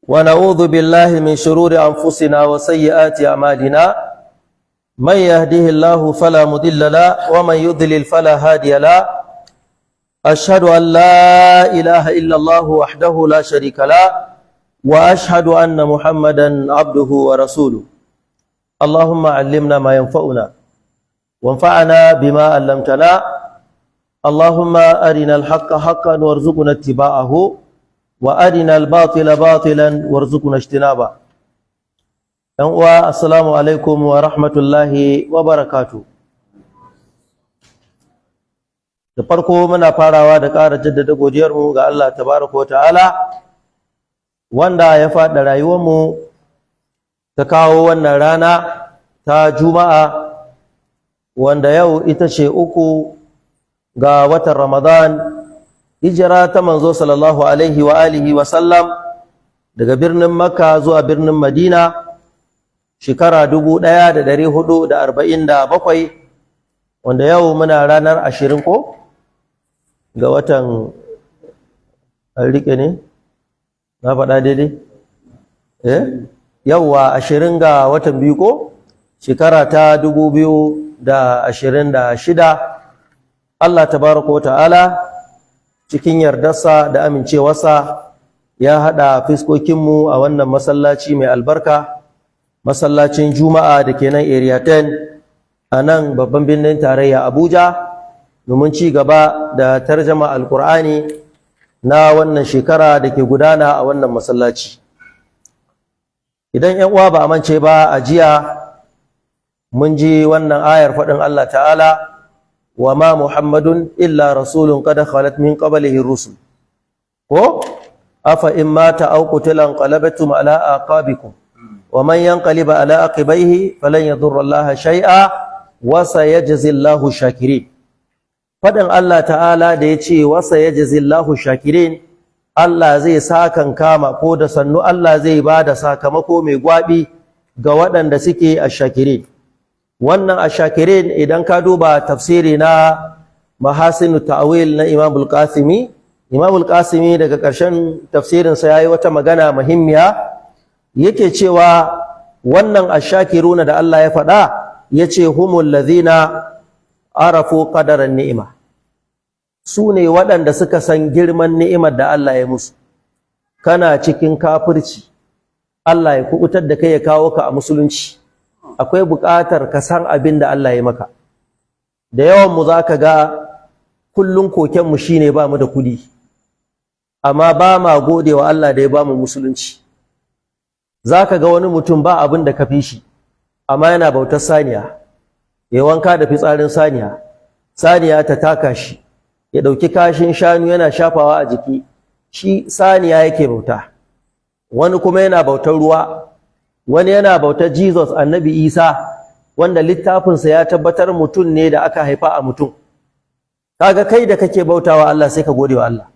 ونعوذ بالله من شرور أنفسنا وسيئات أعمالنا من يهده الله فلا مضل له ومن يضلل فلا هادي له أشهد أن لا إله إلا الله وحده لا شريك له وأشهد أن محمدا عبده ورسوله اللهم علمنا ما ينفعنا وانفعنا بما علمتنا اللهم أرنا الحق حقا وارزقنا اتباعه وأرنا الباطل باطلا وارزقنا اجتنابه. السلام عليكم ورحمة الله وبركاته. Da farko muna farawa da ƙara jaddada godiyarmu ga Allah tabaraka wa ta'ala wanda ya faɗa rayuwarmu ta kawo wannan rana ta Juma'a wanda yau ita ce 3 ga watan Ramadan hijira ta manzo sallallahu alaihi wa alihi wa sallam daga birnin Makka zuwa birnin Madina shekara 1447 wanda yau muna ranar 20 ko ga watan rike ne na faɗa daidai yauwa 20 ga watan biyu ko shekara ta 2026 Allah tabaraka wa ta'ala cikin yardarsa da amincewarsa ya haɗa fiskokinmu a wannan masallaci mai albarka masallacin Juma'a da ke nan area 10 a nan babban birnin tarayya Abuja domin ci gaba da tarjama alkur'ani na wannan shekara da ke gudana a wannan masallaci. Idan 'yan uwa ba a mance ba a jiya mun ji wannan ayar faɗin Allah ta'ala wa ma Muhammadun illa rasulun qad khalat min qablihi rusul ko afa in mata aw qutila anqalabtum ala aqabikum wa man yanqalib ala aqibaihi falan yadurra Allah shay'a wa sayajzi Allahu shakirin. Faɗin Allah ta'ala da yace wa sayajzi Allahu shakirin, Allah zai sakan kama ko da sannu Allah zai bada sakamako mai gwabi ga waɗanda suke ash-shakirin. Wannan ash-shakirin idan ka duba tafsiri na mahasinu ta'wil na Imam al-Qasimi daga ƙarshen tafsirin sa yayi wata magana muhimmiya yake cewa wannan ash-shakiruna da Allah ya faɗa yace humul ladhina arafu qadaran ni'ima, su ne waɗanda suka san girman ni'imar da Allah ya musu. Kana cikin kafirci Allah ya kubutar da kai ya kawo ka a musulunci, akwai buƙatar ka san abin da Allah ya maka. Da yawan mu zaka ga kullun koken mu shine ba mu da kudi, amma ba ma godewa Allah da ya ba mu musulunci. Zaka ga wani mutum ba abin da ka fi shi amma yana bautar saniya, ya wanka da fitsarin saniya, saniya ta taka shi, ya ɗauki kashin shanu yana shafawa a jiki, shi saniya yake bauta. Wani kuma yana bautar ruwa, wani yana bautar Jesus annabi Isa wanda littafinsa ya tabbatar mutum ne da aka haifa a mutum. Kaga kai da kake bautawa Allah sai ka gode wa Allah.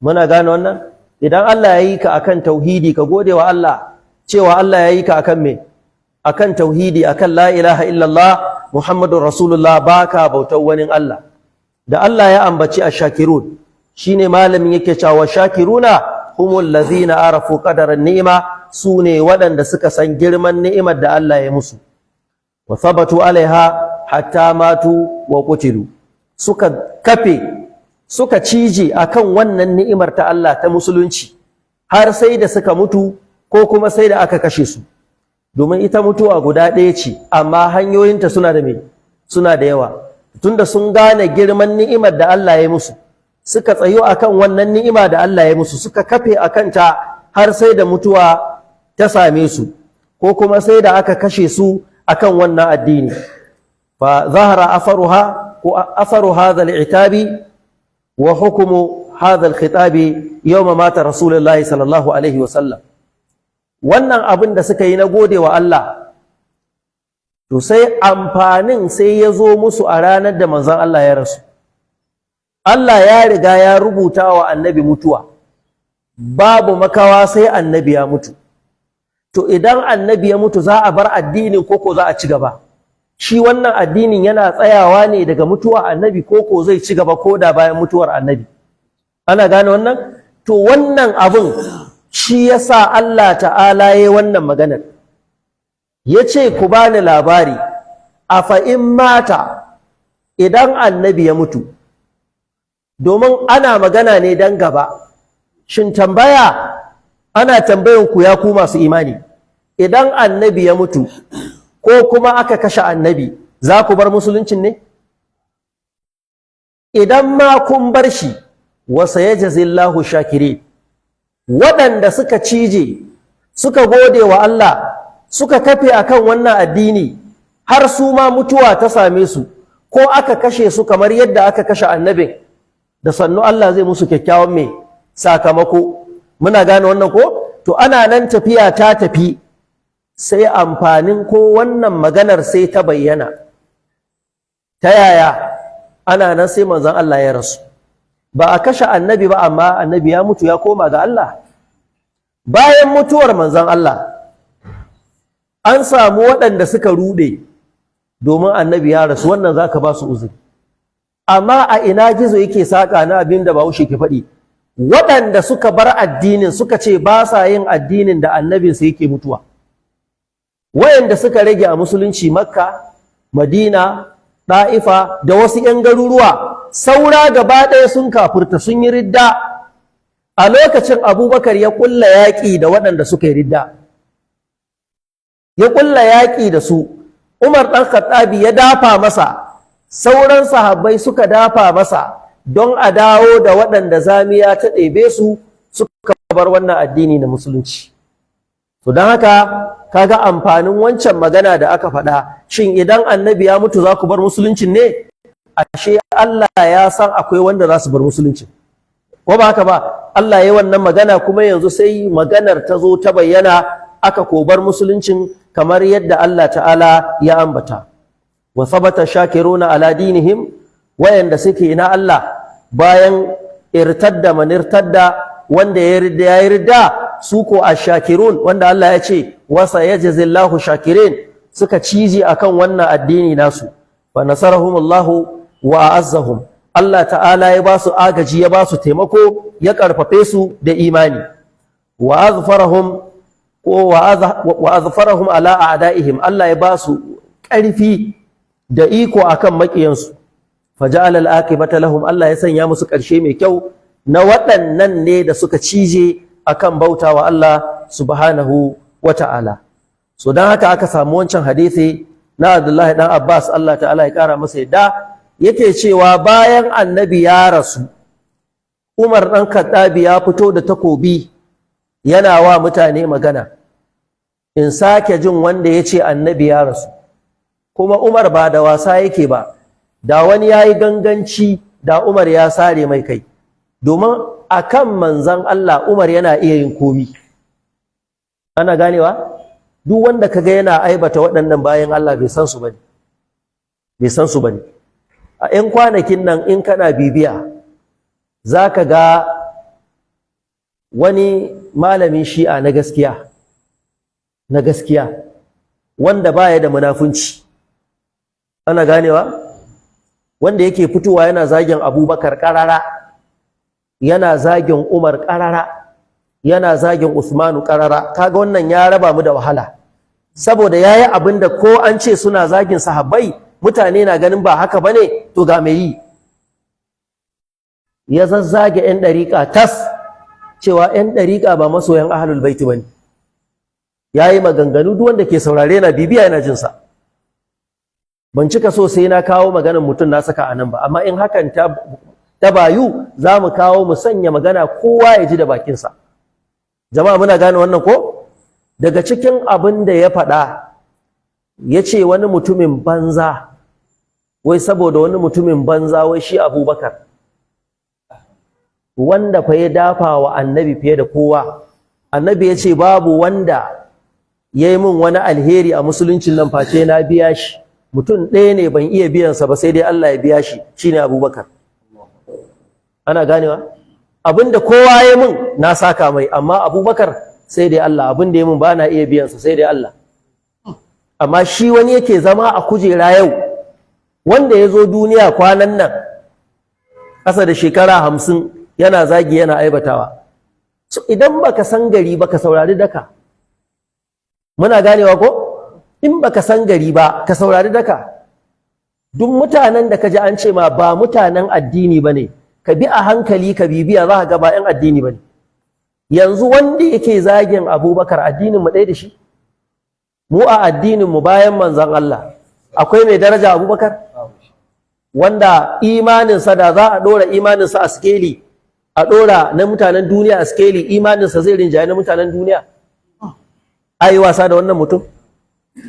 Muna gane wannan? Idan Allah ya yi ka akan tauhidi ka gode wa Allah cewa Allah ya yi ka akan me? Akan tauhidi, akan la ilaha illallah Muhammadur Rasulullah, baka bautar wani Allah. Da Allah ya ambaci ash-shakirun shine malamin yake cewa shakiruna humul ladzina arafu qadaran ni'ma, sune waɗanda suka san girman ni'imar da Allah ya musu. Wa thabatu alaiha hatta matu wa qutilu, suka kafe suka cije akan wannan ni'imar ta Allah ta musulunci har sai da suka mutu ko kuma sai da aka kashe su. Domin ita mutuwa guda ɗaya ce amma hanyoyinta suna da me? Suna da yawa. Tunda sun gane girman ni'imar da Allah ya musu, suka tsayo akan wannan ni'ima da Allah ya musu, suka kafe akan ta har sai da mutuwa ta same su ko kuma sai da aka kashe su akan wannan addini. Fa zahara afaru hadha al-i'tabi wa hukmu hadha al-khitabi yawma mata Rasulullah sallallahu alaihi wa sallam. Wannan abin da suka yi na gode wa Allah, to sai amfanin sai ya zo musu a ranar da manzon Allah ya rasu. Allah ya riga ya rubuta wa annabi mutuwa, babu makawa sai annabi ya mutu. To idan annabi ya mutu za a bar addinin koko za a ci gaba? Shi wannan addinin yana tsayawa ne daga mutuwa annabi koko zai ci gaba ko da bayan mutuwar annabi? Ana gane wannan? To wannan abin shi yasa Allah ta'ala yayi wannan maganar yace ku bani labari afa in mata idan annabi ya mutu, domin ana magana ne dan gaba. Shin tambaya ana tambayan ku ya ku masu imani, idan annabi ya mutu ko kuma aka kashe annabi, za ku bar musuluncin ne? Idan ma kun bar shi, wa sayajzillahu shakirin, waɗanda suka cije suka gode wa Allah suka kafe akan wannan addini har su ma mutuwa ta same su ko aka kashe su kamar yadda aka kashe annabin, da sannu Allah zai musu kyakkyawan mai sakamako. Muna gane wannan ko? To ana nan tafiya ta tafi sai amfanin ko wannan maganar sai ta bayyana. Ta yaya? Ana nan sai manzon Allah ya rasu. Ba a kashe annabi ba, amma annabi ya mutu ya koma ga Allah. Bayan mutuwar manzon Allah an samu waɗanda suka ruɗe domin annabi ya rasu, wannan zaka ba su uzuri. Amma a ina gizo yake saƙa na abin da Bahaushe ke faɗi, waɗanda suka bar addinin suka ce ba sa yin addinin da annabinsa yake mutuwa, wayanda suka rage a musulunci Makka, Madina, Ɗa'ifa da wasu 'yan garuruwa, saura gaba ɗaya sun kafurta, sun yi ridda. A lokacin Abubakar ya ƙulla yaƙi da waɗanda suka yi ridda, ya ƙulla yaƙi da su. Umar ɗan Khattabi ya dafa masa, sauran sahabbai suka dafa masa don a dawo da waɗanda zamiya ta ɗebe su suka bar wannan addini na musulunci. To don haka kaga amfanin wancan magana da aka faɗa, shin idan annabi ya mutu za ku bar musuluncin ne? Ashe Allah ya san akwai wanda za su bar musuluncin, ko ba haka ba? Allah ya yi wannan magana kuma yanzu sai maganar ta zo ta bayyana, aka ko bar musuluncin kamar yadda Allah ta'ala ya ambata. Wa sabata shakiruna ala dinihim, wayanda suke na Allah bayan irtadda man irtadda, wanda ya yi ridda, su ko ash-shakirun wanda Allah ya ce wa sayajzillahu shakirin, suka cije akan wannan addini nasu. Fa nasarahumullahu wa a'azzahum, Allah ta'ala ya ba su agaji, ya ba su taimako, ya karfafe su da imani. Wa azfarahum ala a'daihim, Allah ya ba su ƙarfi da iko akan maƙiyansu. Faja'ala al-aqibata lahum, Allah ya sanya musu ƙarshe mai kyau na waɗannan ne da suka cije akan bautawa Allah subhanahu wata'ala. So dan haka aka samu wancan hadisi na Abdullahi dan Abbas, Allah ta'ala ya ƙara masa yadda, yake cewa bayan annabi ya rasu, Umar ɗan Khattabi ya fito da takobi yana wa mutane magana, in sake jin wanda ya ce annabi ya rasu. Kuma Umar ba da wasa yake ba, da wani ya yi ganganci da Umar ya sare mai kai, domin a kan manzan Allah Umar yana iya yin komi. Ana ganewa? Duk wanda kaga yana aibata waɗannan bayan Allah bai san su bane, bai san su bane. A 'yan kwanakin nan in kana bibiya za ka ga wani malamin shi'a na gaskiya wanda baya da munafunci. Ana ganewa? Wanda yake fitowa yana zagin Abubakar ƙarara, yana zagin Umar ƙarara, yana zagin Usmanu ƙarara. Kaga wannan ya raba mu da wahala, saboda yayi abin da ko an ce suna zagin sahabbai mutane na ganin ba haka bane, to ga mai yi. Ya zazzage 'yan ɗariƙa tas, cewa 'yan ɗariƙa ba masoyan ahlul baiti bane. Yayi maganganu, duk wanda ke saurare na bibiya yana jin sa. Ban cika so sai na kawo maganar mutum na saka anan ba, amma in hakan ta bayu za mu kawo, mu sanya magana kowa ya ji da bakinsa. Jama'a muna gane wannan ko? Daga cikin abin da ya faɗa, ya ce wani mutumin banza, wai saboda wani mutumin banza, wai shi Abubakar, wanda fa ya dafa wa annabi fiye da kowa. Annabi ya ce babu wanda ya yi min wani alheri a musuluncin nan face na biya shi. Mutum ɗaya ne ban iya biyansa ba, sai dai Allah ya biya shi, shine Abubakar. Ana ganewa? Abinda kowa ya min na saka mai, amma Abubakar sai dai Allah. Abinda ya min ba na iya biyansa, sai dai Allah. Amma shi wani yake zama a kujera yau, wanda ya zo duniya kwanan nan ƙasa da shekara 50 yana zagi yana aibatawa. so idan baka san gari ba ka saurari daka, muna ganewa ko? In baka san gari ba ka saurari daka. Duk mutanen da ka ji an ce ma ba mutanen addini ba ne, ka bi a hankali ka bibiya za ka ga ba 'yan addini ba ne. Yanzu wanda yake zagin Abubakar addinin mu ɗaya da shi? Mu a addinin mu bayan manzon Allah akwai mai daraja Abubakar? Wanda imaninsa da za a ɗora imaninsa a skeli, a ɗora na mutanen duniya a skeli, imaninsa zai rinjaye na mutanen duniya? Ayi wasa da wannan mutum?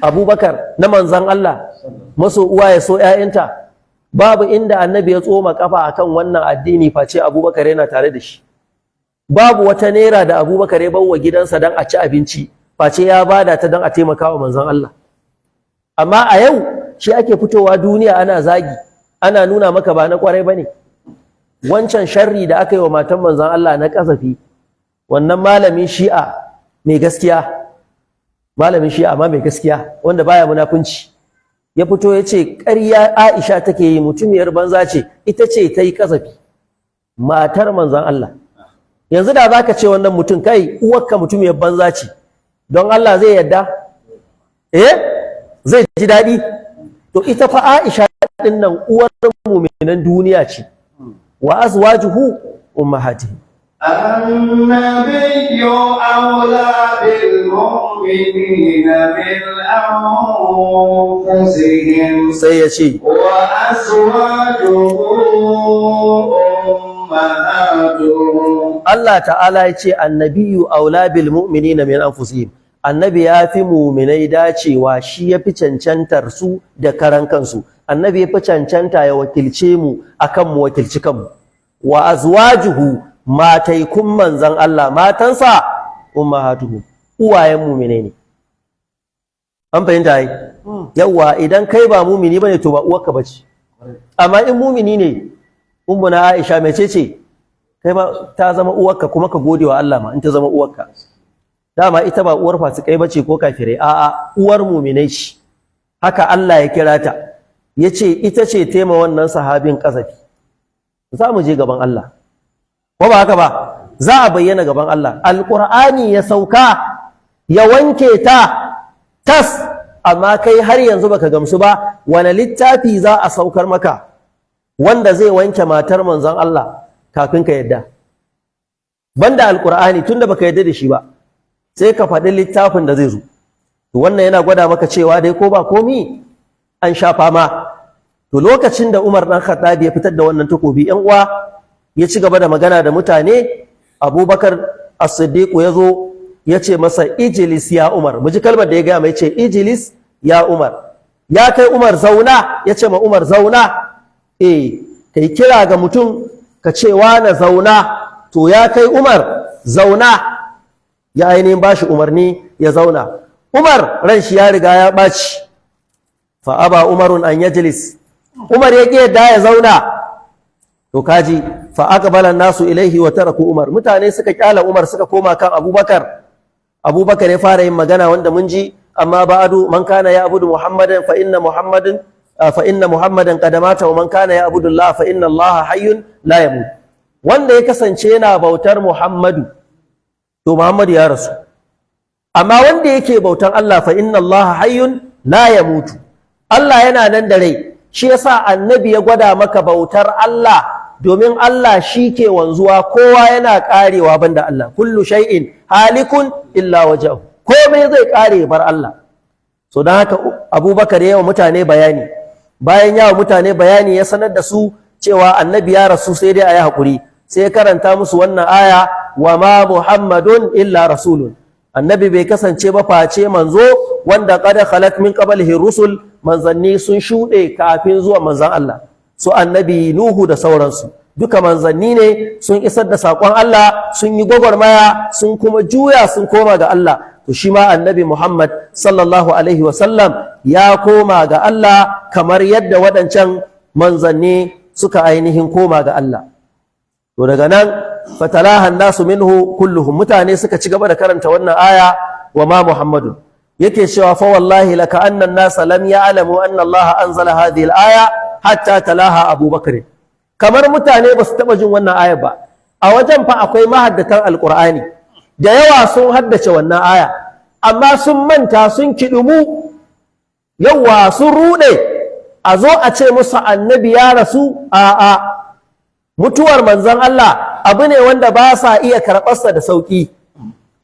Abubakar na manzon Allah, maso uwa ya so ‘ya'yanta, babu inda annabi ya tsoma kafa akan wannan addini face Abubakar yana tare da shi. Babu wata naira da Abubakar ya bawa gidansa don a ci abinci face ya bada ta don a taimaka wa manzon Allah. Amma a yau shi ake fitowa duniya ana zagi, ana nuna maka ba na kwarai bane. Wancan sharri da aka yi wa matan manzon Allah na kasafi, wannan malamin Shi'a mai gaskiya, malamin Shi'a ma mai gaskiya wanda baya munafunci, ya fito ya ce ƙarya Aisha take yi, mutumiyar banza ce, ita ce ta yi kasafi, matar manzon Allah. Yanzu da zaka ce wannan mutum kai uwarka mutumiyar banza ce, don Allah zai yadda? Zai ji daɗi? To ita fa Aisha din nan uwar mu'minan duniya ce, wa azwajuhu ummahatuhum. النبي أولى بالمؤمنين من أنفسهم وأزواجه أمهاتهم. Allah ta'ala ya ce annabiyyu aula bil mu'minina min anfusihim. Annabi ya fi mu'minai dacewa, shi ya fi cancantar su da karan kansu. Annabi ya fi cancanta ya wakilce mu akan mu wakilci kanmu. Wa azwajuhu, mataikun manzan Allah, matansa ummahatuhu, uwayen mu'minai ne. An fahimta ai? Yawwa, idan kai ba mu'mini bane to ba uwarka bace. Amma in mu'mini ne, ummuna Aisha mecece? Kai ma ta zama uwarka, kuma ka gode wa Allah ma in ta zama uwarka. Dama ita ba uwar fasikai bace ko kafirai, a'a uwar mu'minai ce. Haka Allah ya kira ta. Yace ita ce tema wannan sahabin kasafi. Za mu je gaban Allah. Ko ba haka ba? Za a bayyana gaban Allah. Alqur'ani ya sauka ya wanke ta tas, amma kai har yanzu baka gamsu ba. Wani littafi za a saukar maka wanda zai wanke matar manzon Allah kafin ka yadda? Banda alqur'ani, tunda baka yadda da shi ba, sai ka faɗi littafin da zai zo. To wannan yana gwada maka cewa dai ko ba komi an sha fama. To lokacin da Umar dan Khattab ya fitar da wannan takobi, ƴan uwa, ya ci gaba da magana da mutane, Abubakar As-Siddiq ya zo ya ce masa ijlis ya Umar. Mu ji kalmar da ya gaya mai, ce ijlis ya Umar. Ya kai Umar zauna, ya ce ma Umar zauna. Kai kira ga mutum ka ce na zauna, to ya kai Umar zauna. Ya ainihin bashi umarni ya zauna. Umar ran shi ya riga ya ɓaci. Fa aba Umarun an yajlis. Umar ya ƙi yadda ya zauna. To kaji, fa aqbala nasu ilaihi wa taraku Umar. Mutane suka kyala Umar suka koma kan Abubakar. Abubakar ya fara yin magana wanda mun ji, amma ba'adu man kana ya'budu Muhammadan fa inna Muhammadan qad mata, wa man kana ya'budu Allah fa inna Allah hayyun la yamut. Wanda ya kasance yana bautar Muhammadu, to Muhammadu ya rasu. Amma wanda yake bautan Allah fa inna Allah hayyun la yamutu. Allah yana nan da rai. Shi yasa annabi ya gwada maka bautar Allah, domin Allah shi ke wanzuwa, kowa yana karewa banda Allah. Kullu shay'in halikun illa wajhahu. Komai zai kare bar Allah. So dan haka Abubakar ya yi wa mutane bayani. Bayan ya wa mutane bayani, ya sanar da su cewa annabi ya rasu, sai dai ayi hakuri. Sai ya karanta musu wannan aya, wa ma Muhammadun illa rasulun. Annabi bai kasance ba face manzo wanda qad khalat min qablihi rusul, manzanni sun shuɗe kafin zuwa manzan Allah. Su annabi Nuhu da sauransu duka manzanni ne, sun isar da saƙon Allah, sun yi gwagwarmaya, sun kuma juya sun koma ga Allah. To shi ma annabi Muhammad sallallahu alaihi wasallam ya koma ga Allah kamar yadda waɗancan manzanni suka ainihin koma ga Allah. To daga nan fatalaha nasu minhu kulluhum, mutane suka ci gaba da karanta wannan aya, wa ma Muhammadun. Yake cewa fa wallahi laka anna an-nasa lam ya'lamu anna Allah anzala hadhihi al-aya hatta talaha Abu Bakr. Kamar mutane ba su taba jin wannan ayar ba. A wajen fa akwai mahaddatan alqur'ani, da yawa sun haddace wannan aya amma sun manta sun kidumu yawa sun rude a zo a ce musu annabi ya rasu a'a mutuwar manzon Allah abu ne wanda ba sa iya karɓarsa da sauki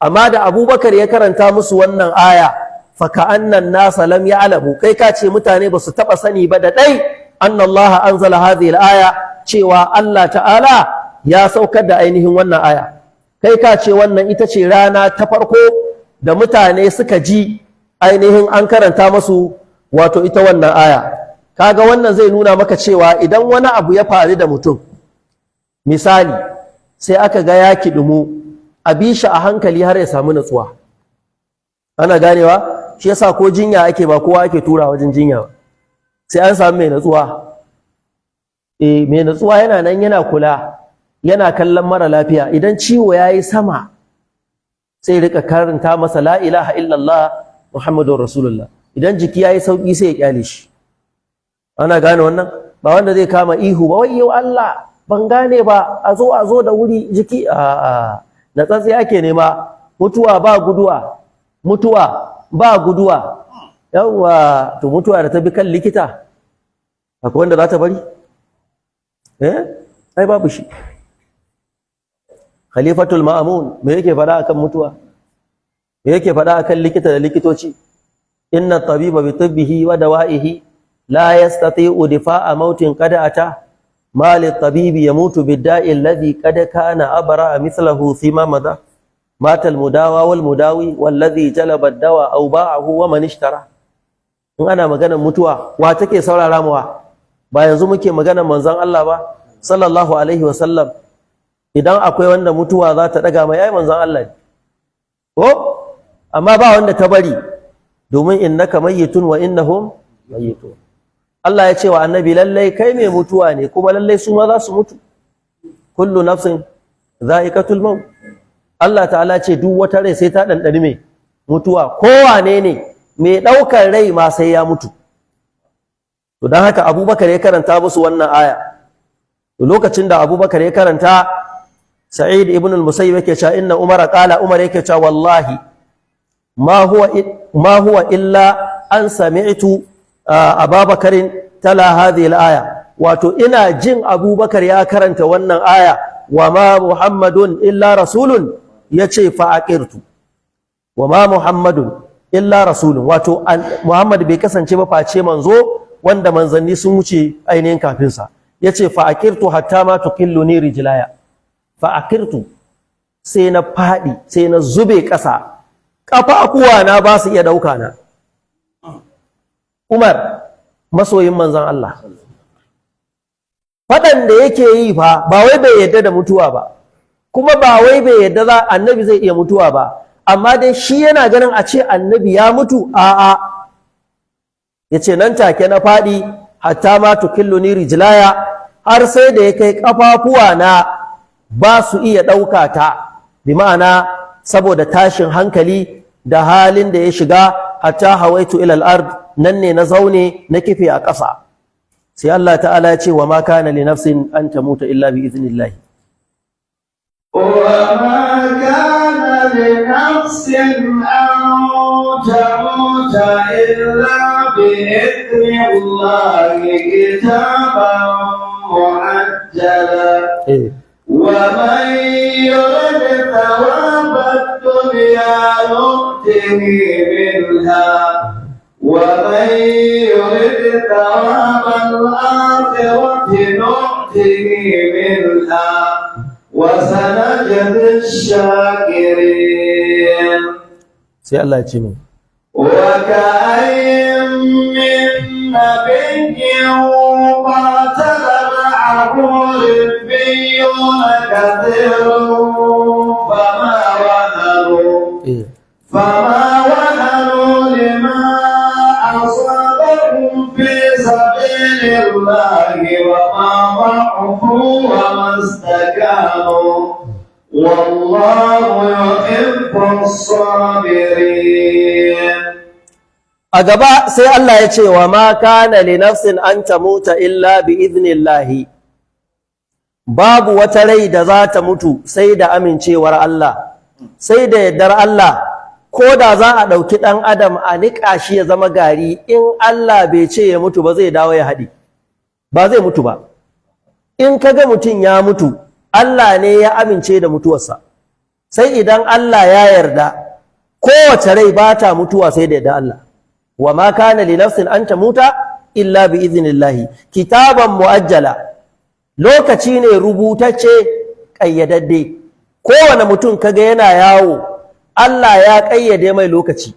amma da Abubakar ya karanta musu wannan aya fa ka'annan nasa lam ya'lamu kai ka ce mutane ba su taba sani ba da dai annallaha anzala hadhihi al-aya cewa Allah ta'ala ya saukar da ainihin wannan aya kai ka ce wannan ita ce rana ta farko da mutane suka ji ainihin an karanta musu wato ita wannan aya kaga wannan zai nuna maka cewa idan wani abu ya faru da mutum misali sai aka ga ya kidumu a bi shi a hankali har ya samu natsuwa ana ganewa shi yasa ko jinya ake ba kowa ake tura wajen jinya ba sai an samu mai natsuwa mai natsuwa yana nan yana kula yana kallon mara lafiya idan ciwo yayi sama sai rika karanta masa la ilaha illallah muhammadur rasulullah idan jiki yayi sauki sai ya kyale shi ana gane wannan ba wanda zai kama ihu ba wayyo Allah ban gane ba a zo da wuri jiki na tsatsi ake nema mutuwa ba guduwa yawa to mutuwa da ta bi kan likita akwai wanda za ta bari ai babu shi Khalifatul Ma'amun me yake faɗa akan mutuwa me yake faɗa akan likita da likitoci inna tabiba bi tibbihi wa dawa'ihi la yastati'u difa'a mautin qad ata ma li tabibi yamutu bid-da'i alladhi qad kana abra mithluhu fima madha mata al-mudawa wal mudawi walladhi jalaba ad-dawa aw ba'ahu wa man ishtara in ana maganar mutuwa wa take saurara muwa ba yanzu muke maganar manzon Allah ba sallallahu alaihi wa sallam idan akwai wanda mutuwa za ta daga mai ai manzon Allah ne ko amma ba wanda ta bari domin innaka mayyitun wa innahum mayyitun Allah ya ce wa annabi lallai kai mai mutuwa ne kuma lallai su ma za su mutu kullu nafsin za'iqatul maut Allah ta'ala ce duk wata rai sai ta dandani mai mutuwa kowane ne mai daukar rai ma sai ya mutu to dan haka Abubakar ya karanta musu wannan aya lokacin da Abubakar ya karanta Sa'id ibn al-Musayyib yake cewa inna Umar qala Umar yake cewa wallahi ma huwa illa an sami'tu Abubakar tala hadhihi al-aya wato ina jin Abubakar ya karanta wannan aya wa ma Muhammadun illa rasulun yace fa aqirtu wa ma Muhammadun illa rasulun wato Muhammad bai kasance ba face manzo wanda manzanni sun wuce ainihin kafin sa yace fa aqirtu hatta ma tuqilluni rijlaya fa'akirtu sai na faɗi sai na zube ƙasa ƙafafuwa na ba su iya ɗauka na Umar masoyin manzon Allah faɗan da yake yi fa ba wai bai yadda da mutuwa ba kuma ba wai bai yadda annabi zai iya mutuwa ba amma dai shi yana ganin a ce annabi ya mutu a'a yace nan take na faɗi hatta ma tukilluni rijlaya har sai da ya kai ƙafafuwa na ba su iya ɗauka ta bi ma'ana saboda tashin hankali da halin da ya shiga hatta hawaitu ilal ard nan ne na zaune na kife a ƙasa sai Allah ta'ala ya ce wa ma kana li nafsin an tamuta illa bi idhnillah wa ma kana li nafsin an tamuta illa bi idhnillah kitaban mu'ajjala ومن يرد ثواب الدنيا نؤته منها ومن يرد ثواب الآخرة نؤته منها وسنجزي الشاكرين سي الله يجزيهم وكأين من نبي قاتل معه ربيون كثير فما وهنوا لما أصابهم في سبيل الله وما ضعفوا وما استكانوا والله يحب الصابرين. a gaba sai Allah ya ce wa ma kana li nafsin an tamuta illa bi idnillahi babu wata rai da za ta mutu sai da amincewar Allah sai da yardar Allah. Ko da za a ɗauki ɗan adam a niƙa shi ya zama gari, in Allah bai ce ya mutu ba zai dawo ya haɗe, ba zai mutu ba. In ka ga mutum ya mutu, Allah ne ya amince da mutuwarsa, sai idan Allah ya yarda. Kowace rai ba ta mutuwa sai da yarda Allah. Wa ma kana li nafsin an tamuta illa bi idhnillahi kitaban muajjala. Lokaci ne rubutacce ƙayyadadde. Kowane mutum kaga yana yawo, Allah ya ƙayyade mai lokaci.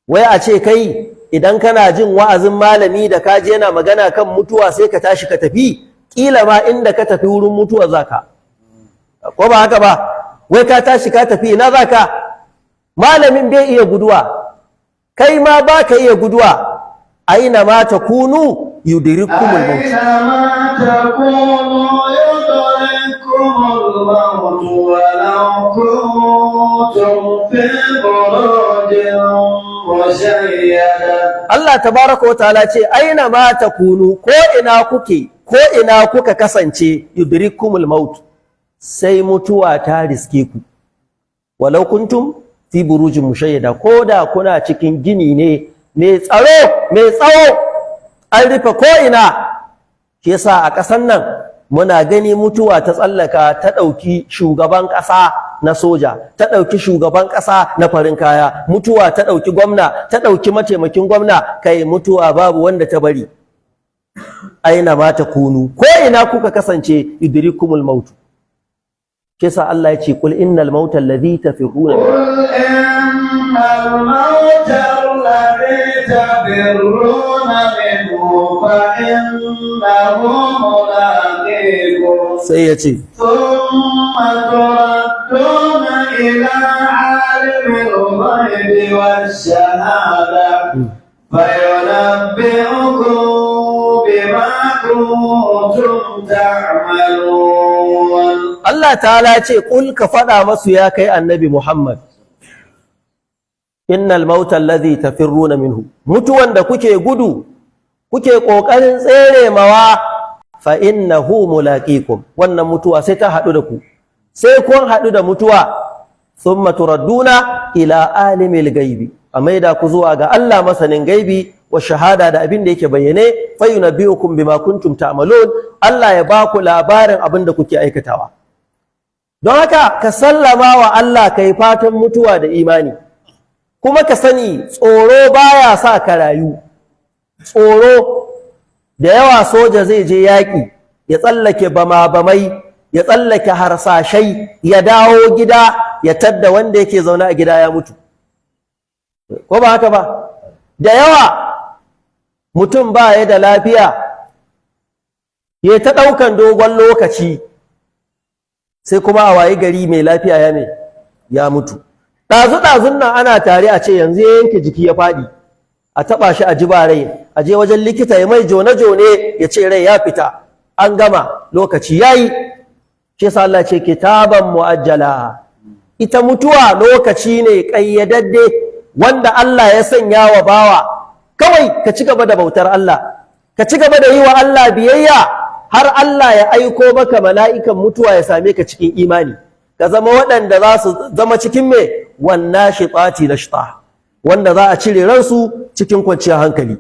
Wai a ce kai idan kana jin wa'azin malami da kaji yana magana kan mutuwa sai ka tashi ka tafi, ƙila ma inda ka tafi wurin mutuwa zaka. Ko ba haka ba? Wai ka tashi ka tafi ina zaka? Malamin bai iya guduwa, kai ma ba ka iya guduwa. Aina ma takunu yudrikumul maut. Aina ma takunu yudrikumul maut walau kuntum fi burujin mushayyada. Allah tabaraka wa ta'ala ce aina ma takunu, ko ina kuke, ko ina kuka kasance, yudrikumul maut, sai mutuwa ta riske ku. Walau kuntum fi burujin mushayyada, ko da kuna cikin gini ne mai tsaro, mai tsawo, an rufe ko'ina. Shi yasa a ƙasan nan muna gani mutuwa ta tsallaka ta ɗauki shugaban ƙasa na soja, ta ɗauki shugaban ƙasa na farin kaya, mutuwa ta ɗauki gwamna, ta ɗauki mataimakin gwamna, kai mutuwa babu wanda ta bari. Aina ma ta kunu, ko'ina kuka kasance idrikumul mautu. Shi yasa Allah ya ce qul innal mauta alladhi tafirruna تفرون منه فإنه ملاقيكم ثم تردون إلى عالم الغيب والشهادة فينبئكم بما كنتم تعملون. الله تعالى قل كفدا مسو يا كي النبي محمد innal mauta alladhi tafirruna minhu, mutuwan da kuke gudu, kuke kokarin tserewa, fa innahu mulaqikum, wannan mutuwa sai ta hadu da ku, sai kun hadu da mutuwa. Thumma turadduna ila alimil gaibi, a maida ku zuwa ga Allah masanin gaibi wa shahada da abin da yake bayyane, fa yunabbiukum bima kuntum ta'malun, Allah ya ba ku labarin abin da kuke aikatawa. Don haka ka sallama wa Allah kai fatan mutuwa da imani. Kuma ka sani tsoro baya sa ka rayu. Tsoro da yawa soja zai je yaƙi, ya tsallake bama-bamai, ya tsallake harsashai, ya dawo gida, ya tadda wanda yake zaune a gida ya mutu. Ko ba haka ba? Da yawa mutum ba ya da lafiya, ya ta ɗaukan dogon lokaci, sai kuma a wayi gari mai lafiya ya mutu. Ɗazu-ɗazun nan ana tare a ce yanzu ya yanke jiki ya faɗi, a taɓa shi a ji ba rai, a je wajen likita ya mai jone-jone ya ce rai ya fita, an gama lokaci ya yi. Shi yasa Allah ce kitaban mu'ajjala, ita mutuwa lokaci ne ƙayyadadde wanda Allah ya sanya wa bawa. Kawai ka ci gaba da bautar Allah, ka ci gaba da yi wa Allah biyayya har Allah ya aiko maka mala'ikan mutuwa ya same ka cikin imani. Ka zama waɗanda za su zama cikin me wannan shiƙati nashta, wanda za a cire ransu cikin kwanciyar hankali.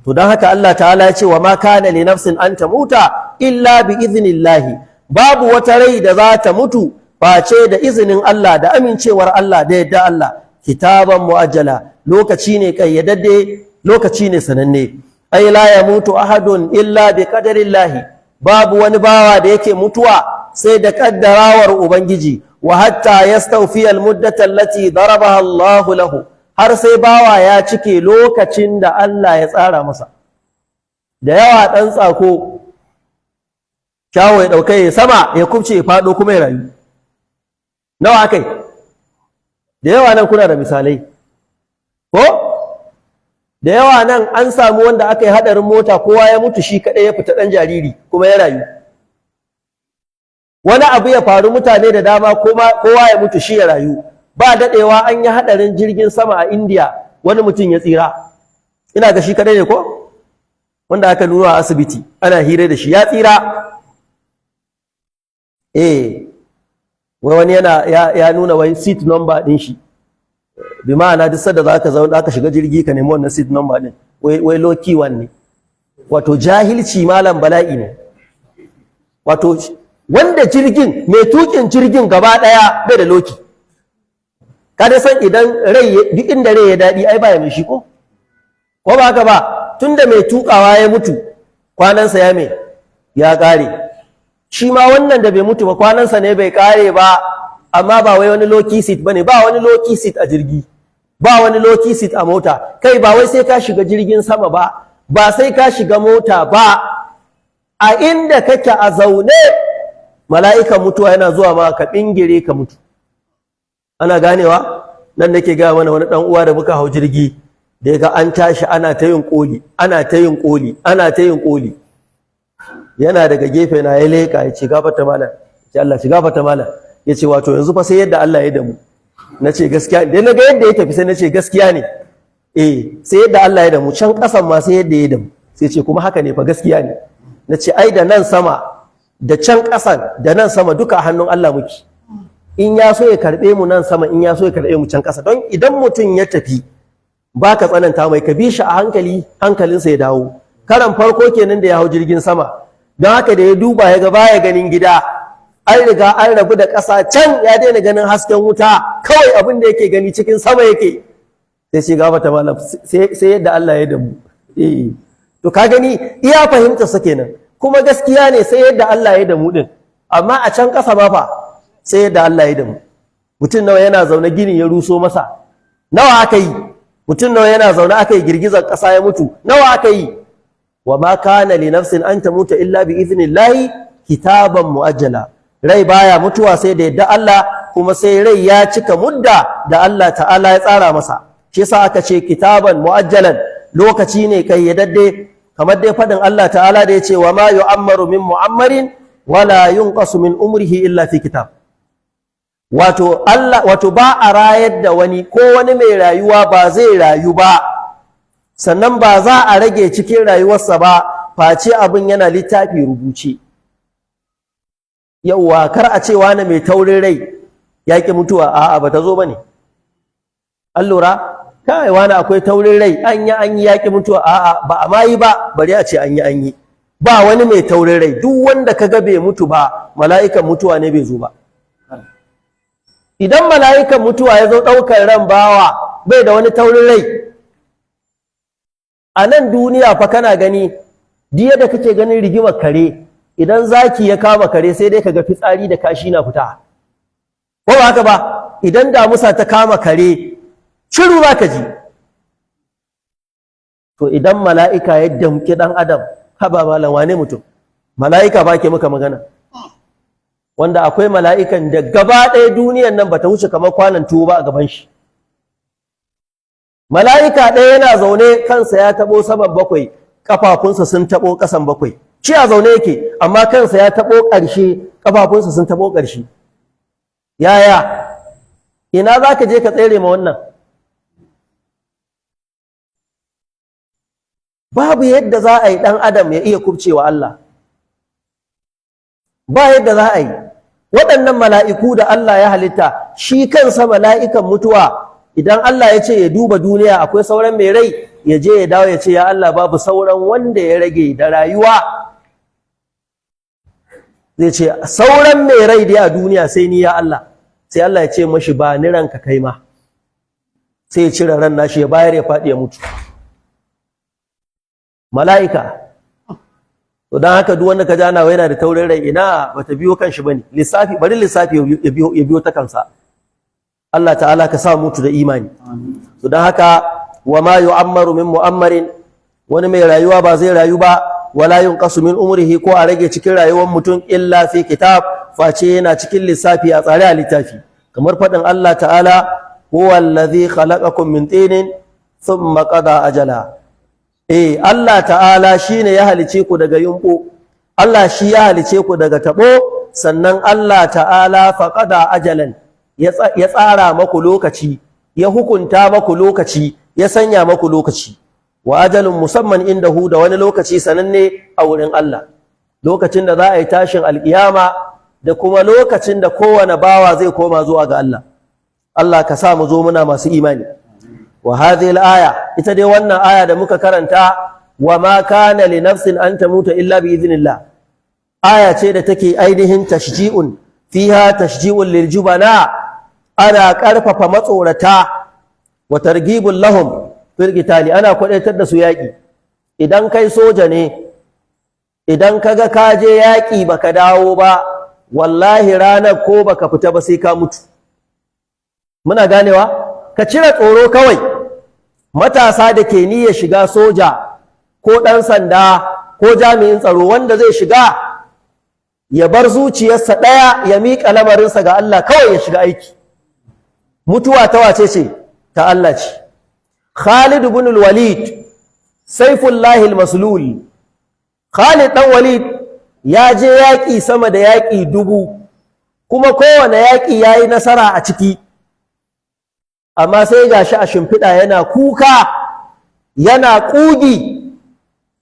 To don haka Allah ta'ala ya ce wa ma kana li nafsin an tamuta illa bi idhnillahi, babu wata rai da za ta mutu face da izinin Allah, da amincewar Allah, da yadda Allah. Kitaban mu'ajjala, lokaci ne kayyadadde, lokaci ne sananne. Ai la yamutu ahadun illa bi qadarillahi, babu wani bawa da yake mutuwa sai da kaddarawar Ubangiji, wa hatta yastawfiya almuddata allati darabaha Allah lahu, har sai bawa ya cike lokacin da Allah ya tsara masa. Da yawa dan tsako kyawo ya dauke ya sama ya kubce ya fado kuma ya rayu. Nawa akai? Da yawa nan kuna da misalai. Ko? Da yawa nan an samu wanda aka yi hadarin mota, kowa ya mutu shi kadai ya fita dan jariri kuma ya rayu. Wani abu ya faru mutane da dama kowa ya mutu shi ya rayu. Ba daɗewa an yi haɗarin jirgin sama a India, wani mutum ya tsira. Ina ga shi kaɗai ne ko? Wanda aka nuna a asibiti, ana hira da shi, ya tsira. wai wani ya nuna wai seat number din shi, bi ma'ana duk sanda zaka zauna aka shiga jirgi ka nemi wannan seat number din, wai low key one ne. Wato jahilci malam bala'i ne. Wato wanda jirgin, mai tukin jirgin gaba daya bai da loki. Kada san idan duk inda rai ya dadi ai baya mai shi ko ba haka ba, tunda mai tukawa ya mutu kwanansa ya kare. Shi ma wannan da bai mutu ba kwanansa ne bai kare ba, amma ba wai wani low key seat bane, ba wani low key seat a jirgi, ba wani low key seat a mota. Kai ba wai sai ka shiga jirgin sama ba sai ka shiga mota ba, a inda kake a zaune mala'ikan mutuwa yana zuwa ma ka bingire ka mutu. Ana ganewa? Nan nake ga mana wani dan uwa da muka hau jirgi, da yaga an tashi ana ta yin koli, yana daga gefe na ya leka ya ce gafarta malam, ce Allah shi gafarta malam, ya ce wato yanzu fa sai yadda Allah ya da mu. Na ce gaskiya, da na ga yadda ya tafi sai na ce gaskiya ne, sai yadda Allah ya da mu, can kasan ma sai yadda ya da mu. Sai ce kuma haka ne fa gaskiya ne. Na ce ai da nan sama da can kasan da nan sama duka a hannun Allah muke. In ya so ya karbe mu nan sama, in ya so ya karbe mu can kasa. Don idan mutum ya tafi baka tsananta mai, ka bi shi a hankali, hankalinsa ya dawo. Karan farko kenan da ya hau jirgin sama, don haka da ya duba ya ga baya ganin gida, an riga an rabu da ƙasa, can ya daina ganin hasken wuta, kawai abin da yake gani cikin sama yake. Sai shi gaba ta malam, sai yadda Allah ya damu. To ka gani iya fahimta sa kenan, kuma gaskiya ne sai yadda Allah ya damu din, amma a can ƙasa ma fa sai yadda Allah ya damu. Mutum nawa yana zaune gini ya ruso masa, nawa aka yi? Mutum nawa yana zaune aka yi girgizar ƙasa ya mutu, nawa aka yi? Wa ma kana li nafsin an tamuta illa bi idhnillahi kitaban muajjala. Rai baya mutuwa sai da yadda Allah, kuma sai rai ya cika mudda da Allah ta'ala ya tsara masa. Shi yasa aka ce kitaban muajjalan, lokaci ne kayyadadde, kamar dai fadin Allah ta'ala da yace wa ma yu'ammaru min mu'ammarin wala yunqasu min umrihi illa fi kitab. Wato ba a rayar da wani, ko wani mai rayuwa ba zai rayu ba, sannan ba za a rage cikin rayuwarsa ba, face abin yana littafi rubuce. Yauwa, kar a ce wani mai taurin rai ya ƙi mutuwa, a'a ba ta zo ba ne. An lura? Kai wani akwai taurin rai, an yi ya ƙi mutuwa, a'a ba a ma yi ba, bari a ce an yi. Ba wani mai taurin rai, duk wanda ka ga bai mutu ba, mala'ikan mutuwa ne bai zo ba. Idan mala'ikan mutuwa ya zo ɗaukar ran bawa, bai da wani taurin rai. A nan duniya fa kana gani, diya da kake ganin rigimar kare, idan zaki ya kama kare sai dai kaga fitsari da kashi na fita. Ko ba haka ba? Idan damusa ta kama kare, shiru za ka ji. To idan mala'ika ya damƙi ɗan adam, haba malam wane mutum? Mala'ika ba ke muka magana. Wanda akwai mala'ikan da gaba ɗaya duniyan nan ba ta wuce kamar kwanan tuwo ba a gaban shi. Mala'ika ɗaya yana zaune, kansa ya taɓo saman bakwai, ƙafafunsa sun taɓo ƙasan bakwai. Shi a zaune yake, amma kansa ya taɓo ƙarshe, ƙafafunsa sun taɓo ƙarshe. Yaya? Ina za ka je ka tsere ma wannan? Babu yadda za a yi ɗan adam ya iya kubcewa Allah. Ba yadda za a yi. Waɗannan mala'iku da Allah ya halitta, shi kansa mala'ikan mutuwa, idan Allah ya ce ya duba duniya akwai sauran mai rai, ya je ya dawo ya ce ya Allah babu sauran wanda ya rage da rayuwa. Zai ce sauran mai rai dai a duniya sai ni ya Allah. Sai Allah ya ce mashi ba ni ranka kai ma. Sai ya cire ran nashi ya bayar ya faɗi ya mutu. Mala'ika. To dan haka duk wanda ka ji ana yana da taurin rai, ina bata biyo kanshi bane. Lissafi, bari lissafi ya biyo ta kansa. Allah ta'ala ka sa mutu da imani. To dan haka wa ma yu'ammaru min mu'ammarin, wani mai rayuwa ba zai rayu ba, wala yunqasu min umrihi, ko a rage cikin rayuwar mutum, illa fi kitab, face yana cikin lissafi a tsare a littafi. Kamar faɗin Allah ta'ala, huwa allazi khalaqakum min tinin thumma qada ajala. Allah ta'ala shine ya halice ku daga yumbu, Allah shi ya halice ku daga tabo, sannan Allah ta'ala faqada ajalan, ya tsara maku lokaci, ya hukunta maku lokaci, ya sanya maku lokaci. Wa ajalun musamman indahu, da wani lokaci sananne a wurin Allah. Lokacin da za a yi tashin alkiyama, da kuma lokacin da kowane bawa zai koma zuwa ga Allah. Allah ka sa mu zo muna masu imani. Wa hadhihi al-aya, ita dai wannan aya da muka karanta, wa ma kana li nafsin an tamuta illa bi idhnillah, aya ce da take ainihin tashji'un fiha tashji'un lil jubana, ana karfafa matsorata wa targhibul lahum fil qitali, ana kwadaitar da su yaki. Idan kai soja ne, idan kaga ka je yaki baka dawo ba, wallahi ranar ko baka fita ba sai ka mutu. Muna ganewa? Ka cire tsoro kawai. Matasa da ke niyyar shiga soja ko ɗan sanda ko jami'in tsaro, wanda zai shiga ya bar zuciyarsa ɗaya ya miƙa lamarinsa ga Allah, kawai ya shiga aiki. Mutuwa ta wace ce? Ta Allah ce. Khalid ibn al-Walid, Saifullahi al-Maslul. Khalid ɗan Walid ya je yaƙi sama da yaƙi 1000, kuma kowane yaƙi ya yi nasara a ciki. Amma sai ga shi a shimfiɗa yana kuka, yana ƙugi,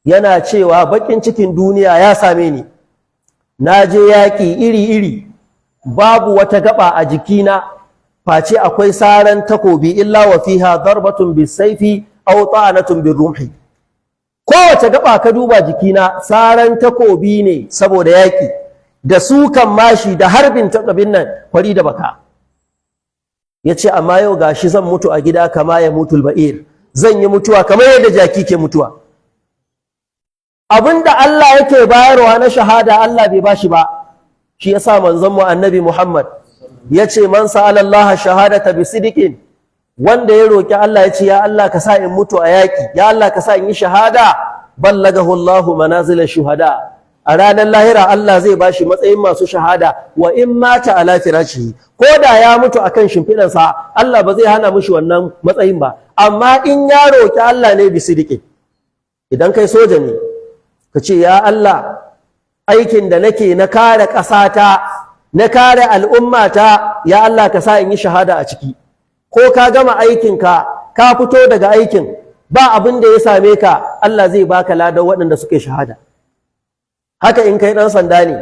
yana cewa baƙin cikin duniya ya same ni. Na je yaƙi iri-iri, babu wata gaba a jikina face akwai saran takobi, illa wa fiha darbatun bisayfi aw ta'anatun birrumhi. Kowace gaba ka duba jikina saran takobi ne saboda yaƙi, da sukan mashi da harbin takobin nan fari da baka. Yace amma yau gashi zan mutu a gida kama ya mutul ba'ir, zan yi mutuwa kamar yadda jaki ke mutuwa. Abinda Allah yake bayarwa na shahada Allah bai bashi ba. Shi yasa manzon mu Annabi Muhammad yace man sa'ala Allah shahadata bi sidiqin, wanda ya roki Allah yace ya Allah ka sa in mutu a yaki, ya Allah ka sa in yi shahada, ballagahu Allah manazil shuhada. A ranar lahira Allah zai bashi matsayin masu shahada, wa in mata ala firashi, ko da ya mutu akan shimfidansa Allah ba zai hana mishi wannan matsayin ba, amma in ya roki Allah ne bi sidiqin. Idan kai soja ne, ka ce ya Allah, aikin da nake na kare ƙasata, na kare al'ummata, ya Allah ka sa in yi shahada a ciki. Ko ka gama aikinka, ka fito daga aikin, ba abin da ya same ka, Allah zai baka ladan waɗanda suke shahada. Haka in kai ɗan sanda ne,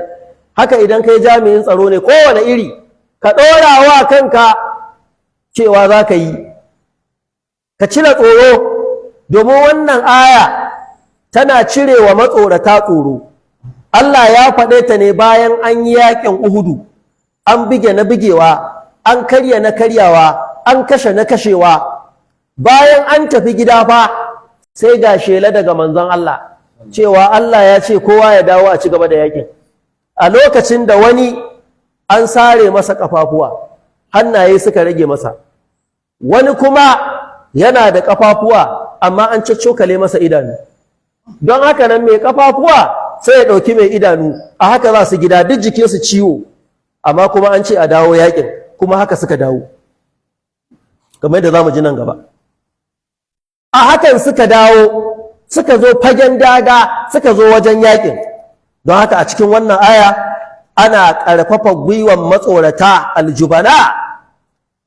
haka idan kai jami'in tsaro ne, kowane iri, ka ɗora wa kanka cewa za ka yi. Ka cire tsoro, domin wannan aya tana cirewa matsorata tsoro. Allah ya faɗe ta ne bayan an yi yaƙin Uhudu, an bige na bigewa, an karya na karyawa, an kashe na kashewa. Bayan an tafi gida fa, sai ga shela daga manzon Allah cewa Allah ya ce kowa ya dawo a ci gaba da yaƙin. A lokacin da wani an sare masa ƙafafuwa, hannaye suka rage masa, wani kuma yana da ƙafafuwa amma an caccokale masa idanu. Don haka nan mai ƙafafuwa sai ya ɗauki mai idanu, a haka za su gida, duk jikinsu ciwo, amma kuma an ce a dawo yaƙin, kuma haka suka dawo, kamar yadda za mu ji nan gaba. A hakan suka dawo, suka zo fagen daga, suka zo wajen yaƙin. Don haka a cikin wannan aya ana ƙarfafa gwiwan matsorata aljubana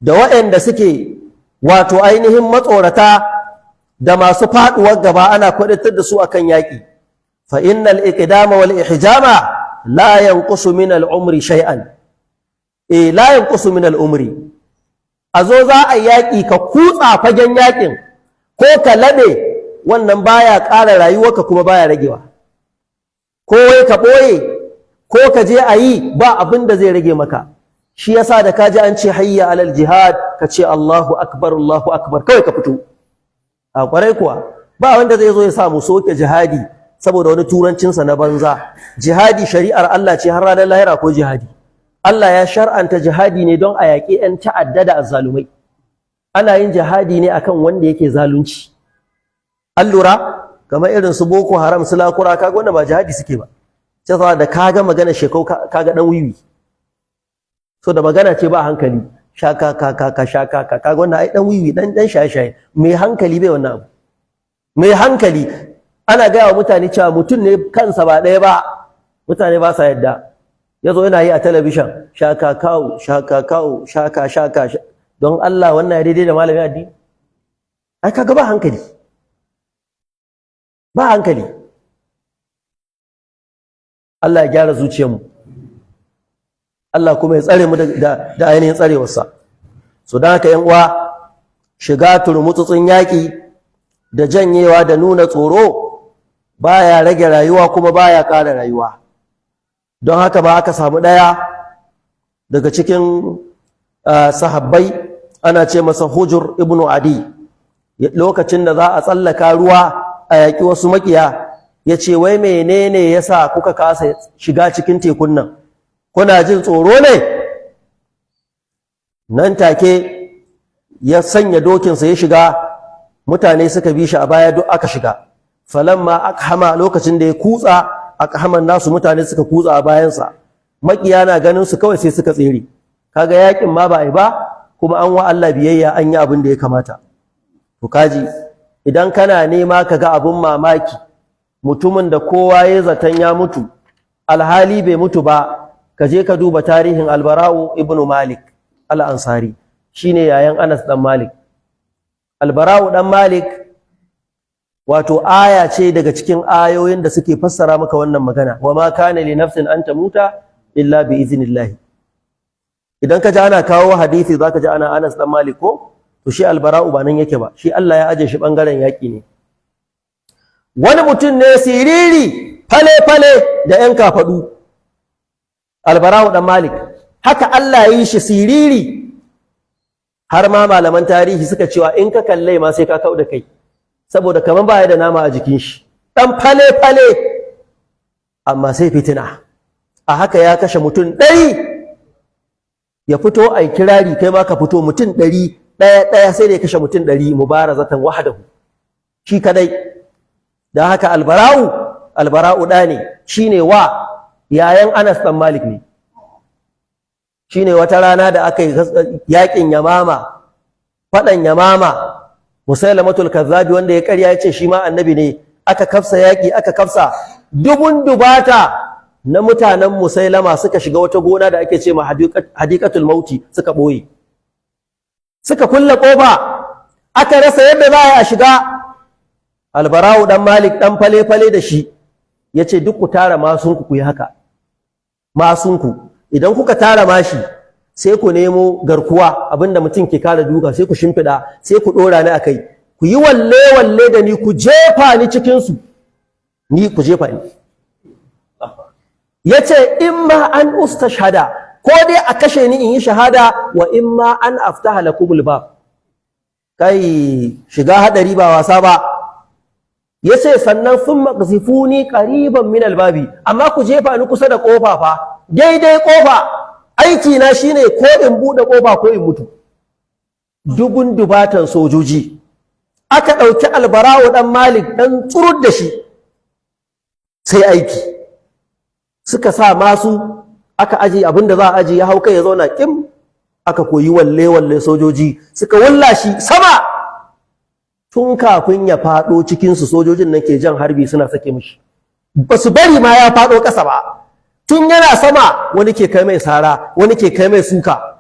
da waɗanda suke wato ainihin matsorata da masu faɗuwar gaba, ana kwadatar da su akan yaƙi. Fa innal iqdama wal ihjama la yanqusu min al umri shay'an. La yanqusu min al umri. A zo za a yaƙi ka kutsa fagen yaƙin ko ka laɓe, wannan baya ƙara rayuwarka kuma baya ragewa. Ko wai ka ɓoye ko ka je a yi, ba abin da zai rage maka. Shi yasa da ka ji an ce hayya alal jihad, ka ce Allahu akbar, Allahu akbar, kawai ka fito. A ƙwarai kuwa ba wanda zai zo ya samu soke jihadi saboda wani turancinsa na banza. Jihadi shari'ar Allah ce har ranar lahira ko jihadi. Allah ya shar'anta jihadi ne don a yaƙi 'yan ta'adda da azzalumai. Ana yin jihadi ne akan wanda yake zalunci. An lura, kamar irin su Boko Haram, su Lakura, kaga wanda ba jihadi suke ba. Sai sa da kaga magana shekau kaga dan wiwi. So da magana ce ba hankali, shaka kaga wannan ai dan wiwi, dan shaye-shaye. Mai hankali bai wannan abu. Mai hankali ana gaya wa mutane cewa mutum ne kansa ba ɗaya ba, mutane ba sa yadda. Yazo yana yi a talabishin, shaka kawo, shaka. Don Allah wannan ya daidai da malamin addini? Ai kaga ba hankali. Ba hankali. Allah ya gyara zuciyarmu. Allah kuma ya tsare mu da ainihin tsarewarsa. So don haka yan uwa, shiga turmutsutsun yaƙi da janyewa da nuna tsoro baya rage rayuwa kuma baya ƙara rayuwa. Don haka ba aka samu ɗaya daga cikin sahabbai ana ce masa Hujr ibn Adi, lokacin da za a tsallaka ruwa a yaƙi wasu maƙiya, ya ce wai menene yasa kuka kasa shiga cikin tekun nan, kuna jin tsoro ne? Nan take ya sanya dokinsa ya shiga, mutane suka bi shi a baya duk aka shiga. Falamma akhama, lokacin da ya kutsa akhaman nasu, mutane suka kutsa a bayansa, maƙiya na ganin su kawai sai suka tsere. Kaga yakin ma ba a yi ba, kuma an wa Allah biyayya, an yi abin da ya kamata. To kaji, idan kana nema ka ga abin mamaki, mutumin da kowa ya zaton ya mutu alhali bai mutu ba, ka je ka duba tarihin Albara'u ibn Malik al-Ansari, shine yayan Anas dan Malik. Albara'u dan Malik wato aya ce daga cikin ayoyin da suke fassara maka wannan magana, wa ma kana li nafsin an tamuta illa bi iznillah. Idan ka ji ana kawo hadisi zaka ji ana Anas dan Malik ko, to shi Albara'u ba nan yake ba, shi Allah ya aje shi bangaren yaki ne. Wani mutum ne siriri fale-fale da ‘yan kafaɗu, Albara'u ɗan Malik, haka Allah ya yi shi siriri, har ma malaman tarihi suka cewa in ka kalle ma sai ka kau da kai, saboda kamar baya da nama a jikin shi, ɗan fale-fale, amma sai fitina. A haka ya kashe mutum 100, ya fito a kirari kai ma ka fito mutum 100, ɗaya sai da ya kashe mutum 100 mubarazatan wahdahu, shi kadai. Da haka Albara'u ɗa ne, shi ne wa yayan Anas ɗan Malik ne. Shi ne wata rana da aka yi yaƙin Yamama, faɗan Yamama, Musailamatul Kazzabi wanda ya ƙarya ya ce shi ma annabi ne, aka kafsa yaƙi, aka kafsa dubun dubata na mutanen Musailama suka shiga wata gona da ake ce ma Hadiqatul Mauti, suka ɓoye. Suka kulle ƙofa, aka rasa yadda za a shiga. Albara'u ɗan Malik ɗan fale-fale da shi ya ce duk ku tara masunku ku yi haka. Masunku, idan kuka tara mashi sai ku nemo garkuwa, abinda mutum ke kare duka, sai ku shimfiɗa, sai ku ɗora ni a kai. Ku yi walle-walle da ni, ku jefa ni cikinsu, ni ku jefa ni. Ya ce in ma an ustashhada, ko dai a kashe ni in yi shahada, wa in ma an aftaha lakumul bab. Kai shiga haɗari ba wasa ba. Ya ce sannan sun maƙasifuni ƙariban min albabi, amma ku jefa ni kusa da ƙofa fa, daidai ƙofa, aikina shi ne ko in buɗe ƙofa ko in mutu. Dubun dubatan sojoji, aka ɗauki Albara'u ɗan Malik ɗan tsurut da shi, sai aiki. Suka sa masu, aka aji abin da za a aji, ya hau kai ya zauna ƙim, aka koyi walle-walle sojoji, suka wulla shi sama. Tun kafin ya faɗo cikinsu sojojin nan ke jan harbi suna sake mishi, ba su bari ma ya faɗo ƙasa ba. Tun yana sama wani ke kai mai sara, wani ke kai mai suka,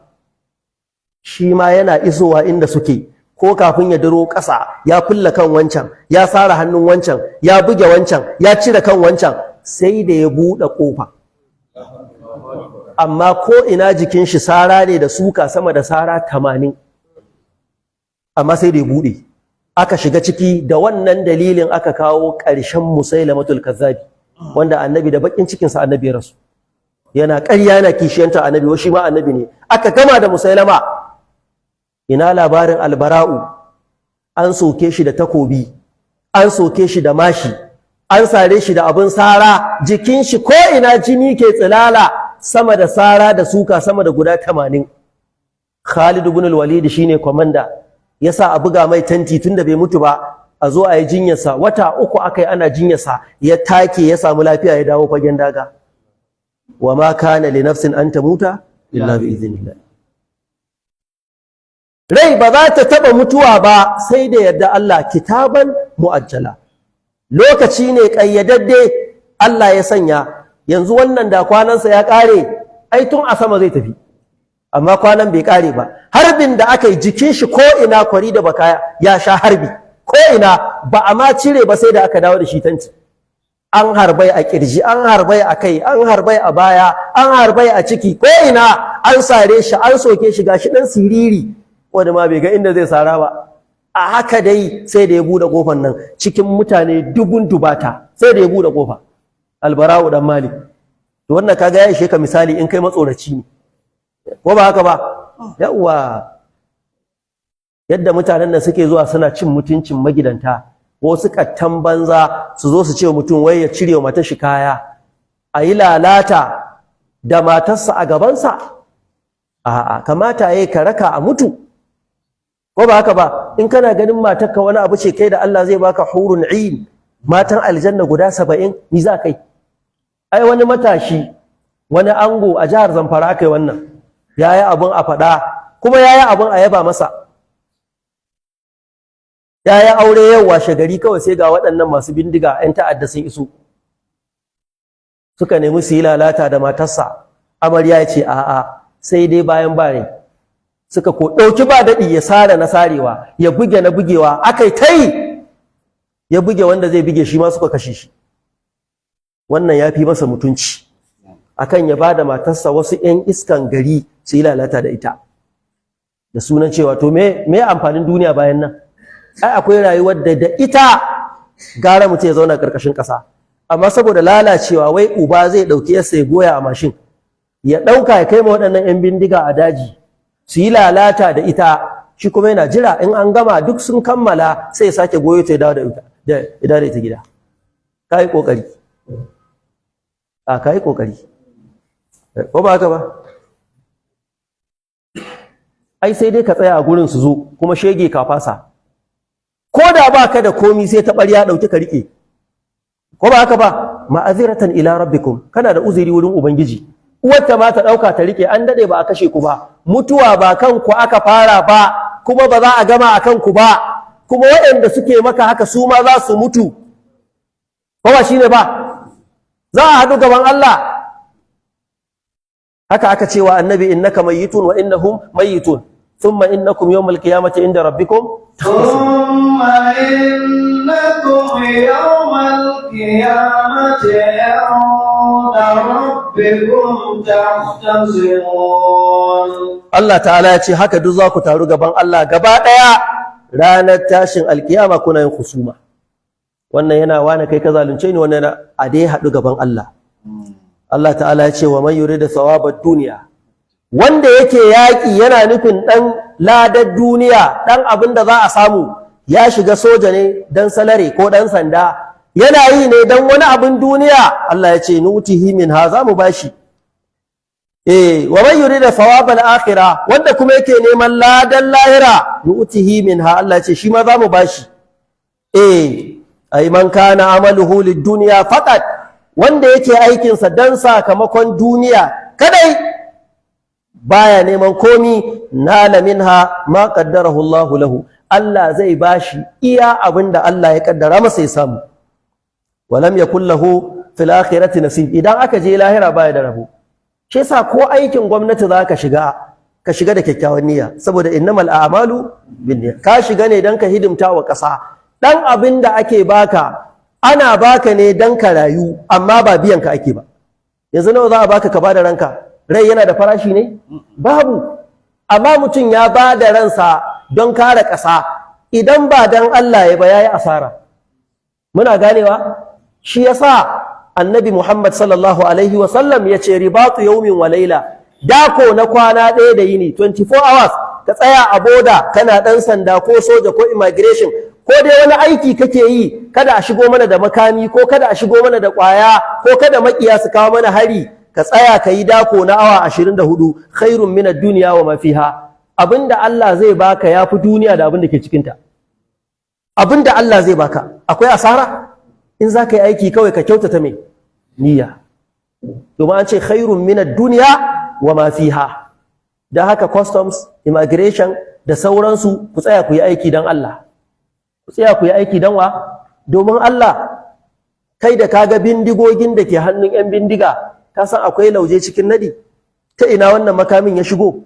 shi ma yana isowa inda suke, ko kafin ya diro ƙasa ya fulla kan wancan, ya sara hannun wancan, ya buge wancan, ya cire kan wancan, sai da ya buɗe ƙofa. Amma ko ina jikin shi sara ne da suka sama da sara 80, amma sai da ya buɗe. Aka shiga ciki, da wannan dalilin aka kawo ƙarshen Musailamatul Kazzabi, wanda annabi da bakin cikinsa annabi ya rasu, yana ƙarya yana kishiyanta annabi, wa shi ma annabi ne. Aka gama da Musailama. Ina labarin Albara'u, an soke shi da takobi, an soke shi da mashi, an sare shi da abin sara, jikin shi ko ina jini ke tsilala, sama da sara da suka sama da guda 80. Khalid ibn al-Walid shine komanda, yasa a buga mai tanti tunda bai mutu ba, a zo a yi jinyarsa. Wata 3 akai ana jinyarsa, ya take ya samu lafiya ya dawo fagen daga. Wa ma kana li nafsin an tamuta illa bi idhnillah. Rai ba za ta taba mutuwa ba sai da yarda Allah, kitaban muajjala. Lokaci ne kayyadadde Allah ya sanya. Yanzu wannan da kwanansa ya kare, ai tun a sama zai tafi. Amma kwanan bai kare ba. Harbin da aka yi jikin shi ko ina kwari da baka ya sha harbi, ko ina ba a ma cire ba sai da aka dawo da shi tanti. an harbai a kirji, an harbai a kai, an harbai a baya, an harbai a ciki, ko ina an sare shi, an soke shi, gashi dan siriri wanda ma bai ga inda zai sara ba. A haka dai sai da ya bude kofar nan cikin mutane dubun dubata, sai da ya bude kofa. Albara'u dan Malik. To wannan kaga ya ishe ka misali in kai matsoraci ne. Ko ba haka ba? Yawwa. Yadda mutanen da suke zuwa suna cin mutuncin magidanta, wasu kattan banza su zo su ce wa mutum wai ya cire wa matar shi kaya, a yi lalata da matarsa a gabansa. A'a, kamata yayi ka raka a mutu. Ko ba haka ba? In kana ganin matarka wani abu ce kai da Allah zai baka hurun 'ain, matan aljanna guda 70, ni za kai? Ai wani matashi, wani ango a jihar Zamfara kai wannan, yayi abun a faɗa, kuma yayi abun a yaba masa. Yayi aure yau washe gari kawai sai ga waɗannan masu bindiga 'yan ta'adda sun iso. Suka nemi su yi lalata da matarsa. Amarya ya ce a'a, sai dai bayan bare. Suka ko ɗauki ba daɗi, ya sare na sarewa, ya buge na bugewa, akai tai ya buge wanda zai buge shi ma suka kashe shi. Wannan ya fi masa mutunci akan ya bada matarsa wasu 'yan iskan gari su yi lalata da ita, da sunan cewa to me amfanin duniya bayan nan? Ai akwai rayuwar da ita gara mutum ya zauna ƙarƙashin ƙasa, amma saboda lalacewa wai uba zai ɗauki yarsa ya goya a mashin, ya ɗauka ya kai ma waɗannan 'yan bindiga a daji su yi lalata da ita, shi kuma yana jira in an gama duk sun kammala sai ya sake goyo ta ya dawo da ita gida. Ka yi ƙoƙari. Ka yi ƙoƙari. Ko ba haka ba? Ai sai dai ka tsaya a gurin su zo, kuma shege ka fasa. Ko da ba ka da komi sai ta ɓarya ɗauki ka riƙe. Ko ba haka ba? Ma'aziratan ila rabbikum, kana da uzuri wurin Ubangiji. Uwarta ma ta ɗauka ta riƙe, an daɗe ba a kashe ku ba. Mutuwa ba kanku aka fara ba, kuma ba za a gama a kanku ba. Kuma waɗanda suke maka haka su ma za su mutu. Ko ba shi ne ba? Za a haɗu gaban Allah. Haka aka ce wa annabi innaka mayyitun wa innahum mayyitun. Thumma innakum yawmal qiyamati inda rabbikum ثم إنكم يوم القيامة عند ربكم تختصمون. Allah ta'ala ya ce haka duk za ku taru gaban Allah gaba ɗaya ranar tashin alkiyama kuna yin husuma. Wannan yana wani kai ka zalunce ni, wannan yana a dai haɗu gaban Allah. Allah ta'ala ya ce wa man yurida thawabad dunya, wanda yake yaƙi yana nufin ɗan ladar duniya, ɗan abin da za a samu, ya shiga soja ne don salare ko ɗan sanda, yana yi ne don wani abin duniya, Allah ya ce nutihi minha, za mu bashi. Wa man yurida thawabal akhirah, wanda kuma yake neman ladan lahira, nutihi minha, Allah ya ce shi ma za mu bashi. Ai man kana amaluhu lid-dunya faqat, wanda yake aikinsa don sakamakon duniya kadai, baya neman komi, nala minha ma qaddarahu Allah lahu, Allah zai bashi iya abinda Allah ya kaddara masa ya samu. Walam yakul lahu fil akhirati nasib, idan aka je lahira baya da rabo. Shi yasa ko aikin gwamnati zaka shiga, ka shiga da kyakkyawan niyya, saboda innamal a'malu binniyat. Ka shiga ne dan ka hidimta wa ƙasa. Dan abinda ake baka, ana baka ne dan ka rayu, amma ba biyan ka ake ba. Yanzu nawa za a baka ka bada ranka? Rai yana da farashi ne? Babu. Amma mutum ya ba da ransa don kare ƙasa, idan ba don Allah ya ba ya yi asara. Muna ganewa? Shi yasa annabi Muhammad sallallahu alaihi wasallam ya ce ribatu yaumin wa laila, dako na kwana ɗaya da yini 24 hours, ka tsaya a boda kana ɗan sanda ko soja ko immigration, ko dai wani aiki kake yi, kada a shigo mana da makami, ko kada a shigo mana da ƙwaya, ko kada maƙiya su kawo mana hari, ka tsaya ka yi dako na awa 24, khairun minad dunya wa ma fiha. Abinda Allah zai baka yafi duniya da abinda ke cikinta. Abinda Allah zai baka akwai asara in za ka yi aiki kawai ka kyautata mai niyya. Domin an ce khairun minad dunya wa ma fiha. Da haka customs, immigration da sauransu, ku tsaya ku yi aiki don Allah. Ku tsaya ku yi aiki don wa? Domin Allah. Kai da kaga bindigogin da ke hannun 'yan bindiga, ka san akwai lauje cikin nadi, ta ina wannan makamin ya shigo?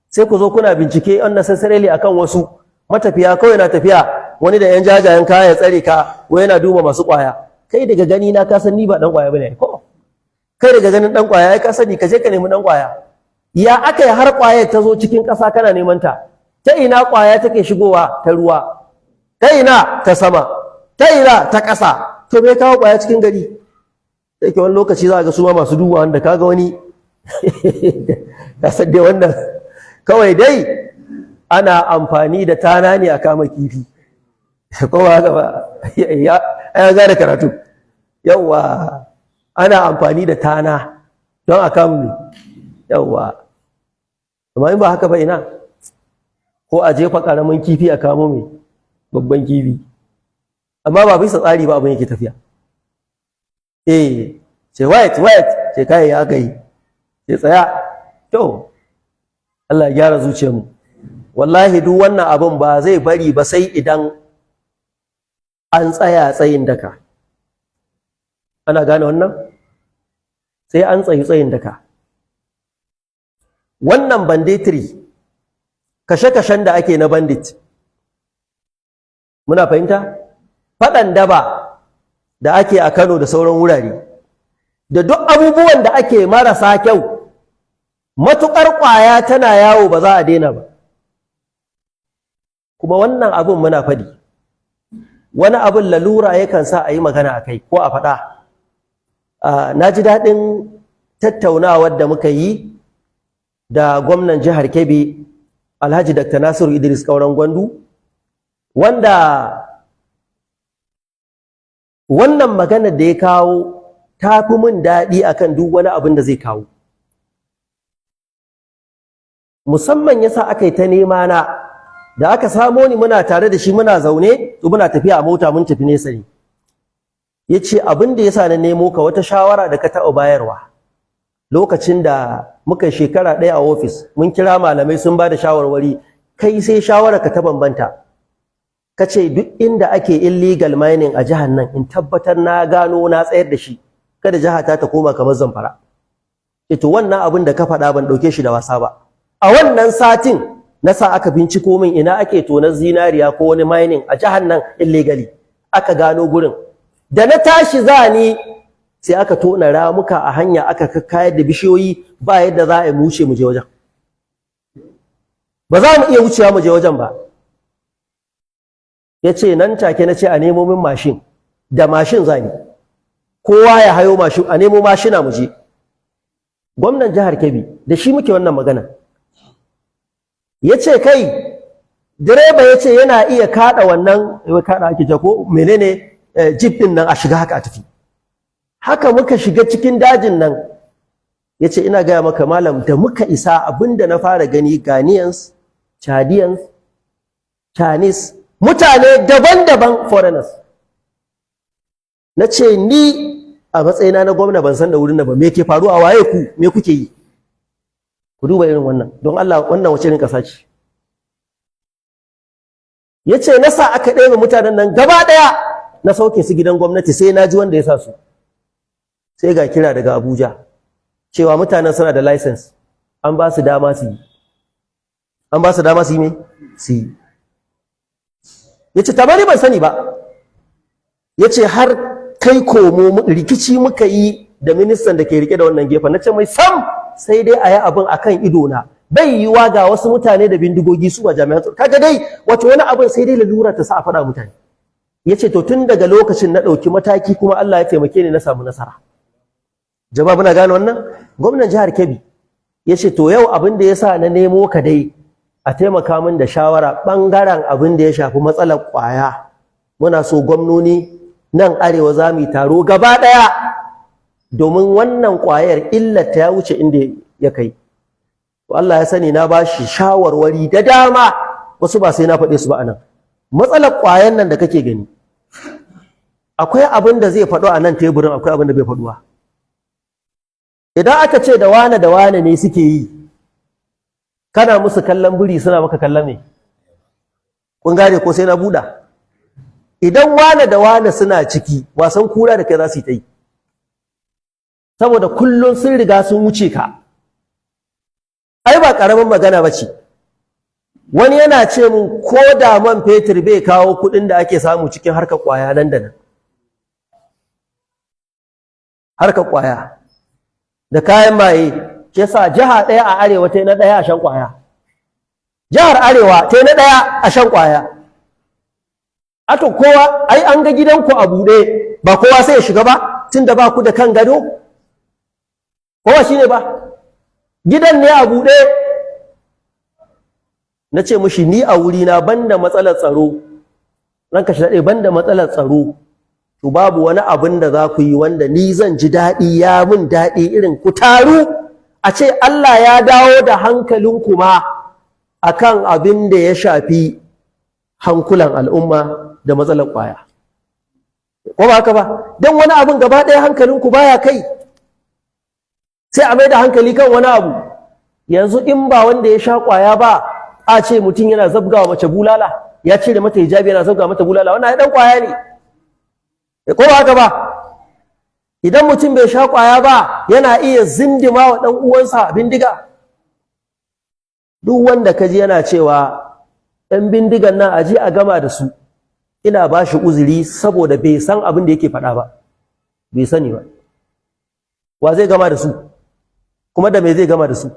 Sai ku zo kuna bincike unnecessarily akan wasu matafiya, kawai na tafiya wani da yan jajayen kaya ya tsare ka wai yana duba masu ƙwaya. Kai daga gani na ka san ni ba dan ƙwaya bane ko? Kai daga ganin dan ƙwaya ai ka sani, ka je ka nemi dan ƙwaya. Ya aka yi har ƙwayar ta zo cikin ƙasa kana neman ta? Ta ina ƙwaya take shigowa? Ta ruwa. Ta ina? Ta sama. Ta ina? Ta ƙasa. To me kawo ƙwaya cikin gari? Sai ke wani lokaci za ga su ma masu duba wanda kaga wani ka san dai wannan kawai dai ana amfani da tana ne a kama kifi. Ko ba haka ba? Ya gane karatu. Yawwa ana amfani da tana don a kama ne. Yawwa. Amma in ba haka ba ina? Ko a jefa ƙaramin kifi a kamo mai babban kifi. Amma ba bisa tsari ba abin yake tafiya. Ce wait, ce kai ya gai. Ce tsaya. To, Allah ya gyara zuciyarmu. Wallahi duk wannan abin ba zai bari ba sai idan an tsaya tsayin daka. Ana gane wannan? Sai an tsayi tsayin daka. Wannan banditry, kashe-kashen da ake na bandit. Muna fahimta? Faɗan daba da ake a Kano da sauran wurare, da duk abubuwan da ake marasa kyau, matuƙar ƙwaya tana yawo ba za a daina ba. Kuma wannan abin muna faɗi, wani abin lalura yakan sa a yi magana a kai ko a faɗa. Na ji daɗin tattaunawar da muka yi da gwamnan jihar Kebbi, Alhaji Dr. Nasiru Idris Kauran Gwandu, wanda wannan maganar da ya kawo ta fi min daɗi akan duk wani abin da zai kawo. Musamman yasa aka yi ta nema na, da aka samo ni muna tare da shi muna zaune, muna tafiya a mota mun tafi nesa ne. Ya ce abin da yasa na nemo ka wata shawara da ka taɓa bayarwa. Lokacin da muka shekara ɗaya a ofis, mun kira malamai sun ba da shawarwari, kai sai shawara ka ta bambanta. Ka ce duk inda ake illegal mining a jihar nan in tabbatar na gano na tsayar da shi, kada jiha ta koma kamar Zamfara. Ito wannan abin da ka faɗa ban ɗauke shi da wasa ba. A wannan satin na sa aka binciko min ina ake tonar zinariya ko wani mining a jihar nan illegally, aka gano gurin. Da na tashi zani sai aka tona ramuka a hanya, aka kakkayar da bishiyoyi, ba yadda za a wuce mu je wajen. Ba za mu iya wucewa mu je wajen ba. Ya ce nan take na ce a nemo min mashin, da mashin zani. Kowa ya hayo mashin, a nemo mashina mu je. Gwamnan jihar Kebbi da shi muke wannan magana. Ya ce kai, direba ya ce yana iya kaɗa wannan, kaɗa ake ko menene jeep ɗin nan a shiga haka a tafi. Haka muka shiga cikin dajin nan. Ya ce ina gaya maka malam, da muka isa abinda na fara gani Ghanaians, Chadians, Chinese, mutane daban-daban foreigners. Na ce ni a matsayina na gwamna ban san da wurin da ba, me ke faruwa, waye ku, me kuke yi? Ku duba irin wannan, don Allah wannan wace irin ƙasa ce? Ya ce na sa aka ɗaya mutanen nan gaba ɗaya na sauke su gidan gwamnati, sai na ji wanda ya sa su. Sai ga kira daga Abuja cewa mutanen suna da license, an ba su dama su yi. An ba su dama su yi me? Su yi. Ya ce tamari ban sani ba. Ya ce har kai komo rikici muka yi da ministan da ke rike da wannan gefen. Na ce mai sam sai dai a yi abin a kan idona. Bai yiwa ga wasu mutane da bindigogi su ba jami'an tsaro. Kaga dai wato wani abin sai dai lalura ta sa a faɗa mutane. Ya ce to tun daga lokacin na ɗauki mataki kuma Allah ya taimake ni na samu nasara. Jama'a muna gane wannan? Gwamnan jihar Kebbi ya ce to yau abin da ya sa na nemo ka dai a taimaka min da shawara ɓangaren abin da ya shafi matsalar ƙwaya. Muna so gwamnoni nan arewa za mu yi taro gaba ɗaya domin wannan ƙwayar illata ya wuce inda ya kai. Allah ya sani na ba shi shawarwari da dama, wasu ba sai na faɗe su ba anan. Matsalar ƙwayar nan da kake gani, akwai abin da zai faɗo a nan teburin, akwai abin da bai faɗuwa. Idan aka ce da wane ne suke yi, kana musu kallon biri suna maka kallon me? Kun gane ko sai na buɗa? Idan wane suna ciki, wasan kura da kai za su yi ta yi. Saboda kullum sun riga sun wuce ka. Ai ba ƙaramin magana ba ce. wani yana ce mun ko da man fetur bai kawo kuɗin da ake samu cikin harkar ƙwaya nan da nan, harkar ƙwaya da kayan maye. Ke sa jiha ɗaya a arewa ta yi na ɗaya a shan ƙwaya, jihar arewa ta yi na ɗaya a shan ƙwaya. Ato kowa ai an ga gidanku a buɗe, ba kowa sai ya shiga ba tunda ba ku da kan gado, kowa shine ba, gidan ne a buɗe. Na ce mushi ni a wurina banda matsalar tsaro, ranka shi daɗe, banda matsalar tsaro, to babu wani abin da za ku yi wanda ni zan ji daɗi, ya mun daɗi irin ku taru a ce Allah ya dawo da hankalinku ma akan abin da ya shafi hankulan al'umma da matsalar ƙwaya. Ko ba haka ba? Don wani abin gaba ɗaya hankalinku baya kai, sai a mai da hankali kan wani abu. Yanzu in ba wanda ya sha ƙwaya ba, a ce mutum yana zabgawa mace bulala, ya cire mata hijabi yana zabgawa mata bulala, wannan ya ɗan ƙwaya ne. Ko ba haka ba? Idan mutum bai sha ƙwaya ba, yana iya zindima wa ɗan uwansa bindiga. Duk wanda ka ji yana cewa ɗan bindigan nan a je a gama da su, ina ba shi uzuri saboda bai san abin da yake faɗa ba, bai sani ba. Wa zai gama da su? Kuma da me zai gama da su?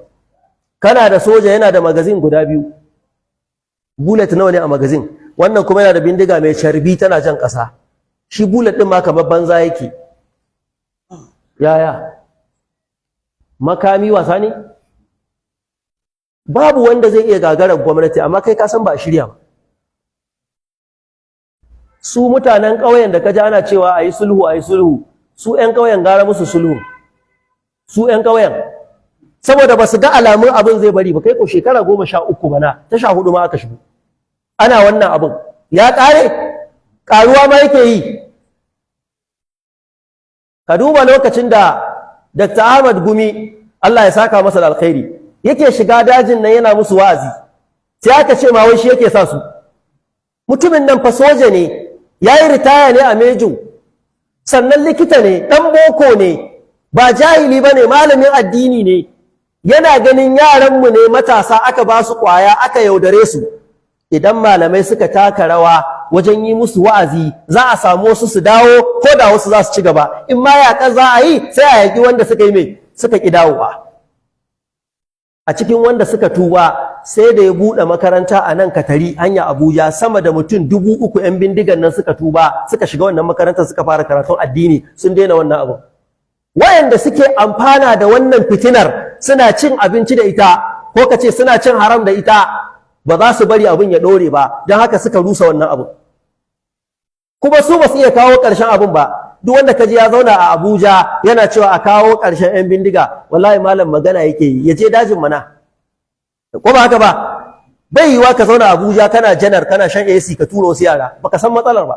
Kana da soja yana da magazin guda biyu, bullet nawa ne a magazin, wannan kuma yana da bindiga mai carbi tana jan ƙasa, shi bullet ɗin ma kamar banza yake. Yaya makami wasa ne? Babu wanda zai iya gagarar gwamnati, amma kai ka san ba a shirya ba. Su mutanen ƙauyen da ka ji ana cewa a yi sulhu, su 'yan ƙauyen gara musu sulhu, su 'yan ƙauyen, saboda ba su ga alamun abin zai bari ba. Kai ko shekara 13 bana, ta 14 ma aka shigo ana wannan abin, ya ƙare, ƙaruwa ma yake yi. Ka duba lokacin da Dr. Ahmad Gumi, Allah ya saka masa da alkhairi, yake shiga dajin nan yana musu wa'azi, sai aka ce ma wai shi yake sa su. Mutumin nan fa soja ne, yayi ritaya ne a Mejo, sannan likita ne, dan boko ne, ba jahili bane, malamin addini ne. Yana ganin yaranmu ne matasa aka ba su ƙwaya, aka yaudare su. Idan malamai suka taka rawa wajen yi musu wa'azi, za a samu wasu su dawo, ko da wasu za su ci gaba. In ma yaƙa za a yi, sai a yaƙi wanda suka yi mai, suka ƙi dawowa. A cikin wanda suka tuba, sai da ya buɗe makaranta a nan Katari, hanya Abuja, sama da mutum 3,000 'yan bindigan nan suka tuba, suka shiga wannan makarantar, suka fara karatun addini, sun daina wannan abu. Wayanda suke amfana da wannan fitinar, suna cin abinci da ita, ko ka ce suna cin haram da ita, ba za su bari abin ya ɗore ba, don haka suka rusa wannan abin. Kuma su ba su iya kawo ƙarshen abin ba. Duk wanda ka ji ya zauna a Abuja yana cewa a kawo ƙarshen 'yan bindiga, wallahi malam magana yake yi, ya je dajin mana. Ko ba haka ba? Bai yiwa ka zauna a Abuja kana janar, kana shan AC, ka tura wasu yara, baka san matsalar ba.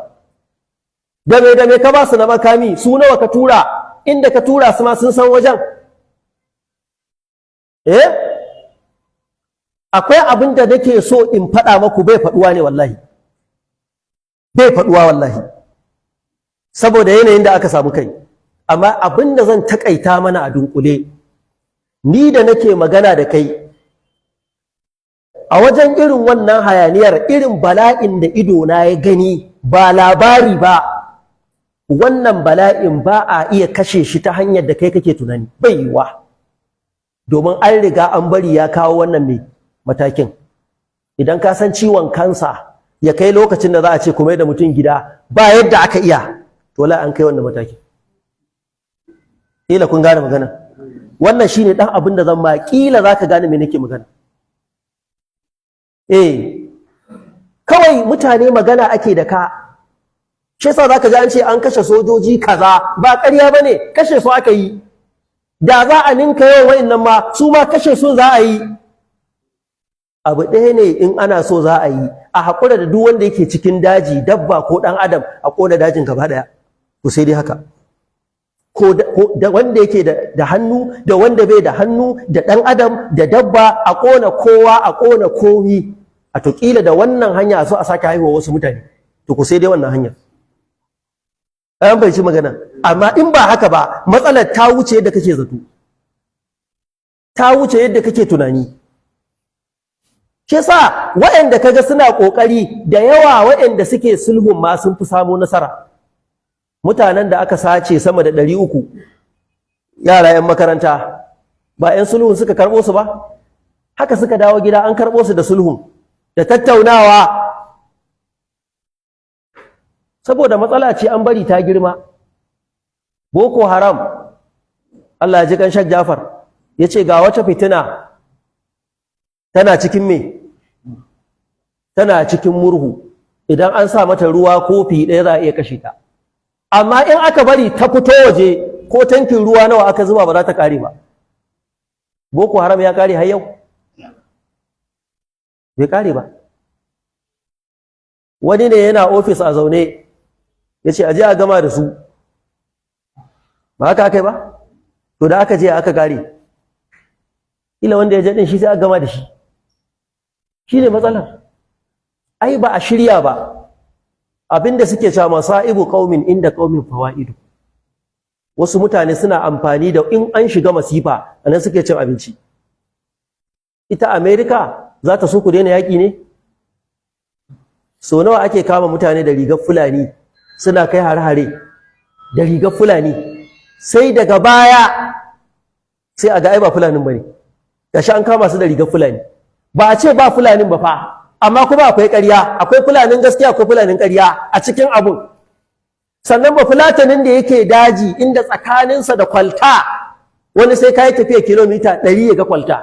Da me ka ba su na makami, su nawa ka tura, inda ka tura su ma sun san wajen. Akwai abin da nake so in faɗa maku, bai faɗuwa ne wallahi, bai faɗuwa wallahi, saboda yanayin da aka samu kai. Amma abin da zan taƙaita mana a dunkule, ni da nake magana da kai, a wajen irin wannan hayaniyar, irin bala'in da idona ya gani, ba labari ba, wannan bala'in ba a iya kashe shi ta hanyar da kai kake tunani, bai yiwa, domin an riga an bari ya kawo wannan mai matakin. Idan ka san ciwon kansa ya kai lokacin da za a ce kuma da mutum gida, ba yadda aka iya, to la an kai wannan matakin. Kila kun gane magana, wannan shine dan abin da zan ma, kila zaka gane me nake magana. Kawai mutane magana ake da ka, shi yasa zaka ji an ce an kashe sojoji kaza, ba ƙarya bane, kashe su aka yi. Da za a ninka yawan wa'annan ma, su ma kashe su za a yi. Abu ɗaya ne in ana so za a yi, a haƙura da duk wanda yake cikin daji, dabba ko ɗan adam, a ƙona dajin gaba ɗaya. To sai dai haka, ko da wanda yake da hannu, da wanda bai da hannu, da ɗan adam, da dabba, a ƙona kowa, a ƙona komi. A to ƙila da wannan hanya a so a sake haihuwa wasu mutane, to ku sai dai wannan hanyar. An bai ci magana. Amma in ba haka ba, matsalar ta wuce yadda kake zato, ta wuce yadda kake tunani. shi yasa waɗanda kaga suna ƙoƙari da yawa waɗanda suke sulhun ma sun fi samu nasara. Mutanen da aka sace sama da 300 yara 'yan makaranta ba 'yan sulhun suka karɓo su ba, haka suka dawo gida an karɓo su da sulhun da tattaunawa, saboda matsala ce an bari ta girma. Boko Haram, Allah ya ji kan Sheikh Jafar, ya ce ga wata fitina tana cikin me? Tana cikin murhu, idan an sa mata ruwa kofi ɗaya za a iya kashe ta. Amma in aka bari ta fito waje ko tankin ruwa nawa aka zuba ba za ta ƙare ba. Boko Haram ya ƙare har yau? Bai ƙare ba. Wani ne yana ofis a zaune, ya ce aje a gama da su. Ba haka aka yi ba? To da aka je aka ƙare. Ila wanda ya je ɗin shi sai aka gama da shi. Shi ne matsalar. Ai ba a shirya ba. Abinda suke cewa masaibu qaumin inda qaumin fawaidu. Wasu mutane suna amfani da in an shiga masifa anan suke cin abinci. Ita America za ta so ku daina yaƙi ne? So nawa ake kama mutane da rigar Fulani suna kai hare-hare da rigar Fulani, sai daga baya sai a ga ai ba Fulanin bane. Gashi an kama su da rigar Fulani. Ba a ce ba Fulanin ba fa, amma kuma akwai ƙarya, akwai Fulanin gaskiya, akwai Fulanin ƙarya a cikin abun. Sannan ba Fulatanin da yake daji inda tsakaninsa da kwalta wani sai kai tafiya kilomita 100 ya ga kwalta.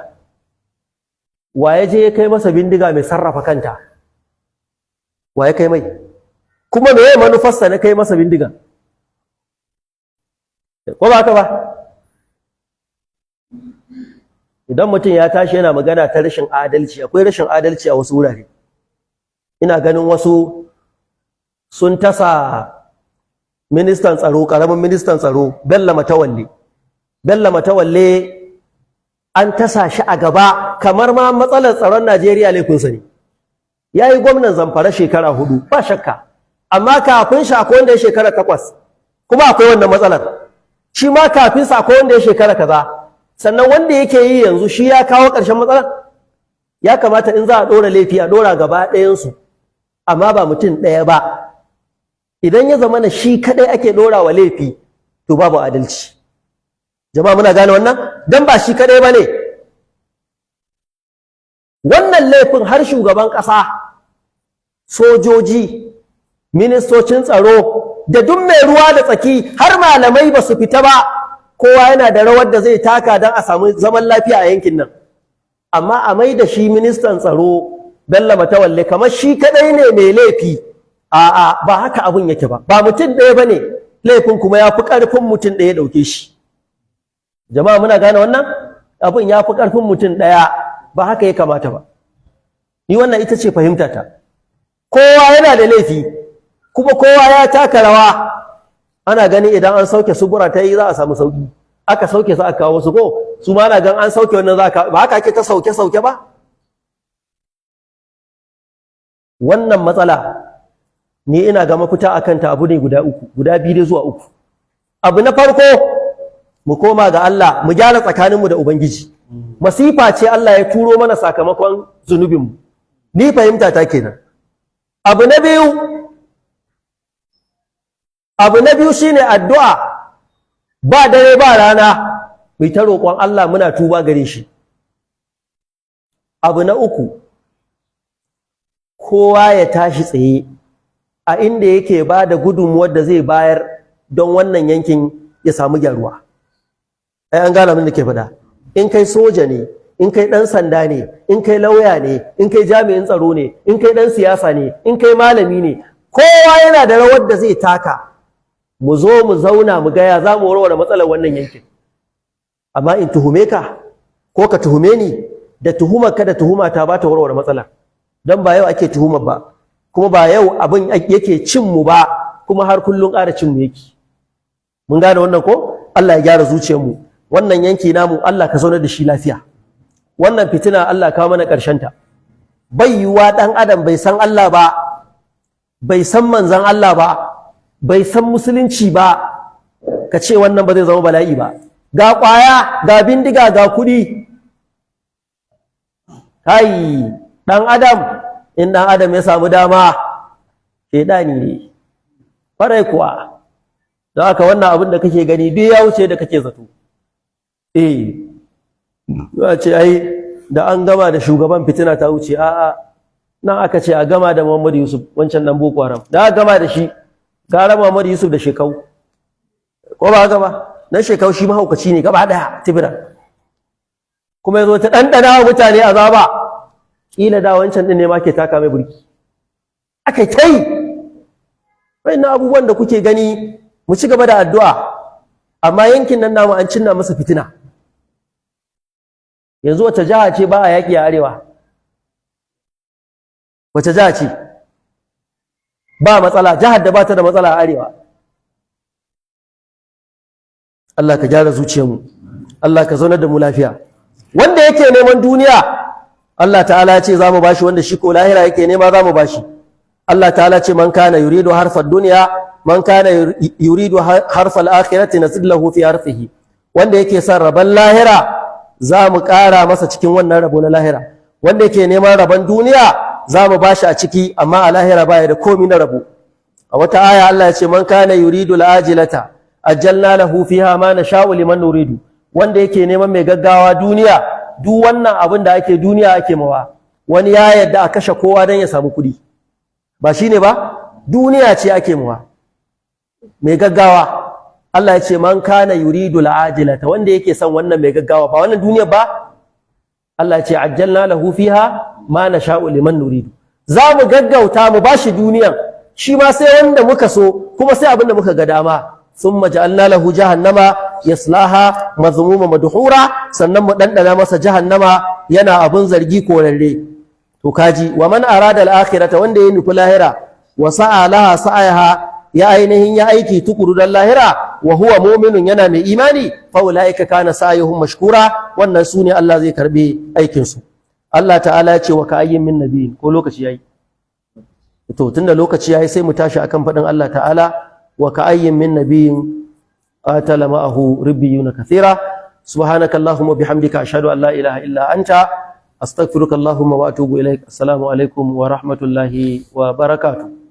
Wa ya je ya kai masa bindiga mai sarrafa kanta? Wa ya kai mai? Kuma me ya manufarsa na kai masa bindiga? Ko ba haka ba? Idan mutum ya tashi yana magana ta rashin adalci, akwai rashin adalci a wasu wurare. Ina ganin wasu sun tasa ministan tsaro, ƙaramin ministan tsaro, Bello Matawalle. Bello Matawalle an tasa shi a gaba kamar ma matsalar tsaron Najeriya laifinsa ne. Ya yi gwamnan Zamfara shekara 4, ba shakka. Amma kafin shi akwai wanda ya shekara 8, kuma akwai wannan matsalar. Shi ma kafin sa akwai wanda ya shekara kaza. Sannan wanda yake yi yanzu shi ya kawo ƙarshen matsalar. Ya kamata in za a ɗora laifi a ɗora gaba ɗayansu, amma ba mutum ɗaya ba. Idan ya zama na shi kaɗai ake ɗora wa laifi, to babu adalci. Jama'a muna gane wannan? Dan ba shi kaɗai ba ne. Wannan laifin har shugaban ƙasa, sojoji, ministocin tsaro, da duk mai ruwa da tsaki, har malamai ba su fita ba, kowa yana da rawar da zai taka don a samu zaman lafiya a yankin nan. Amma a mai da shi ministan tsaro Bello Matawalle kamar shi kaɗai ne mai laifi. A'a, ba haka abun yake ba. Ba mutum ɗaya ba ne, laifin kuma ya fi ƙarfin mutum ɗaya ɗauke shi. Jama'a muna gane wannan? Abun ya fi ƙarfin mutum ɗaya, ba haka ya kamata ba. Ni wannan ita ce fahimtata. Kowa yana da laifi, kuma kowa ya taka rawa. Ana gani idan an sauke subura ta yi za a samu sauki. Aka sauke su aka kawo su ko su ma na gan an sauke wannan za ka ba haka ake ta sauke ba. Wannan matsala ni ina ga mafita akan ta abu ne guda biyu zuwa uku. Abu na farko, mu koma ga Allah, mu gyara tsakaninmu da Ubangiji. Masifa ce Allah ya turo mana sakamakon zunubinmu. Ni fahimta ta kenan. Abu na biyu shine addu'a, ba dare ba rana, mu ta roƙon Allah muna tuba gare shi. Abu na uku, kowa ya tashi tsaye a inda yake ba da gudunmuwar da zai bayar don wannan yankin ya samu gyaruwa. Ai an gane abin da ke faɗa. In kai soja ne, in kai ɗan sanda ne, in kai lauya ne, in kai jami'in tsaro ne, in kai ɗan siyasa ne, in kai malami ne, kowa yana da rawar da zai taka. Mu zo mu zauna mu gaya za mu warware matsalar wannan yankin. Amma in tuhume ka ko ka tuhume ni, da tuhumarka da tuhumata ba ta warware matsalar. Don ba yau ake tuhumar ba, kuma ba yau abin yake cin mu ba, kuma har kullum ƙara cin mu yake. Mun gane wannan ko? Allah ya gyara zuciyarmu. Wannan yanki namu Allah ka zaunar da shi lafiya. Wannan fitina Allah ka mana ƙarshenta. Bai yiwuwa ɗan adam bai san Allah ba, bai san manzon Allah ba, bai san musulunci ba, ka ce wannan ba zai zama bala'i ba. Ga ƙwaya, ga bindiga, ga kuɗi. Hai, dan adam in dan adam ya samu dama shedani ne farai kuwa don haka wannan abin da kake gani duk ya wuce da kake zato ya ce ai da an gama da shugaban fitina ta wuce a'a nan aka ce a gama da Muhammadu Yusuf wancan nan Boko Haram da aka gama da shi gara Muhammadu Yusuf da Shekau ko ba haka ba na Shekau shi mahaukaci ne gaba daya tibira kuma yazo ta dandana wa mutane azaba kila da wancan din ne ma ke taka mai burki akai tai wayannan abubuwan da kuke gani mu ci gaba da addu'a amma yankin nan namu an cinna masa fitina yanzu wata jaha ce ba a yaki a arewa wace jiha ce ba matsala jihar da ba ta da matsala a arewa Allah ka gyara zuciyarmu Allah ka zaunar da mu lafiya wanda yake neman duniya Allah ta'ala ya ce za mu bashi wanda shi ko lahira yake nema za mu bashi Allah ta'ala ce man kana yuridu harfad dunya man kana yuridu harfal akhirati nazid lahu fi harfihi wanda yake son rabon lahira za mu ƙara masa cikin wannan rabo na lahira wanda yake neman rabon duniya za mu bashi a ciki amma a lahira baya da komi na rabo a wata aya Allah ya ce man kana yuridu al-ajilata ajjalna lahu fiha ma nasha'u liman nuridu wanda yake neman mai gaggawa duniya duk wannan abin da ake duniya ake mawa wani ya yadda a kashe kowa dan ya samu kuɗi ba shine ba duniya ce ake mawa mai gaggawa Allah ya ce man kana yuridu al-ajilata wanda yake son wannan mai gaggawa ba wannan duniya ba Allah ya ce ajjalna lahu fiha ma nasha'u liman nuridu za mu gaggauta mu bashi duniyan shi ma sai wanda muka so kuma sai abin da muka ga dama thumma ja'alna lahu jahannama yaslaha mazmuma madhura sannan mu dandana masa jahannama yana abun zargi korarre to kaji wa man arada al-akhirata wanda ya nufi lahira wa sa'a laha sa'aha ya ainihin ya aiki tukuru dan lahira wa huwa mu'minun yana mai imani fa ulaika kana sa'yuhum mashkura wannan sune Allah zai karbe aikin su Allah ta'ala ya ce wa ka'ayyin min nabiyyin ko lokaci yayi to tunda lokaci yayi sai mu tashi akan fadin Allah ta'ala wa ka'ayyin min nabiyyin atala ma'ahu ribbiyuna kathira subhanaka allahumma bihamdika ashhadu an la ilaha illa anta astaghfiruka allahumma wa atubu ilaik assalamu alaikum wa rahmatullahi wa barakatuh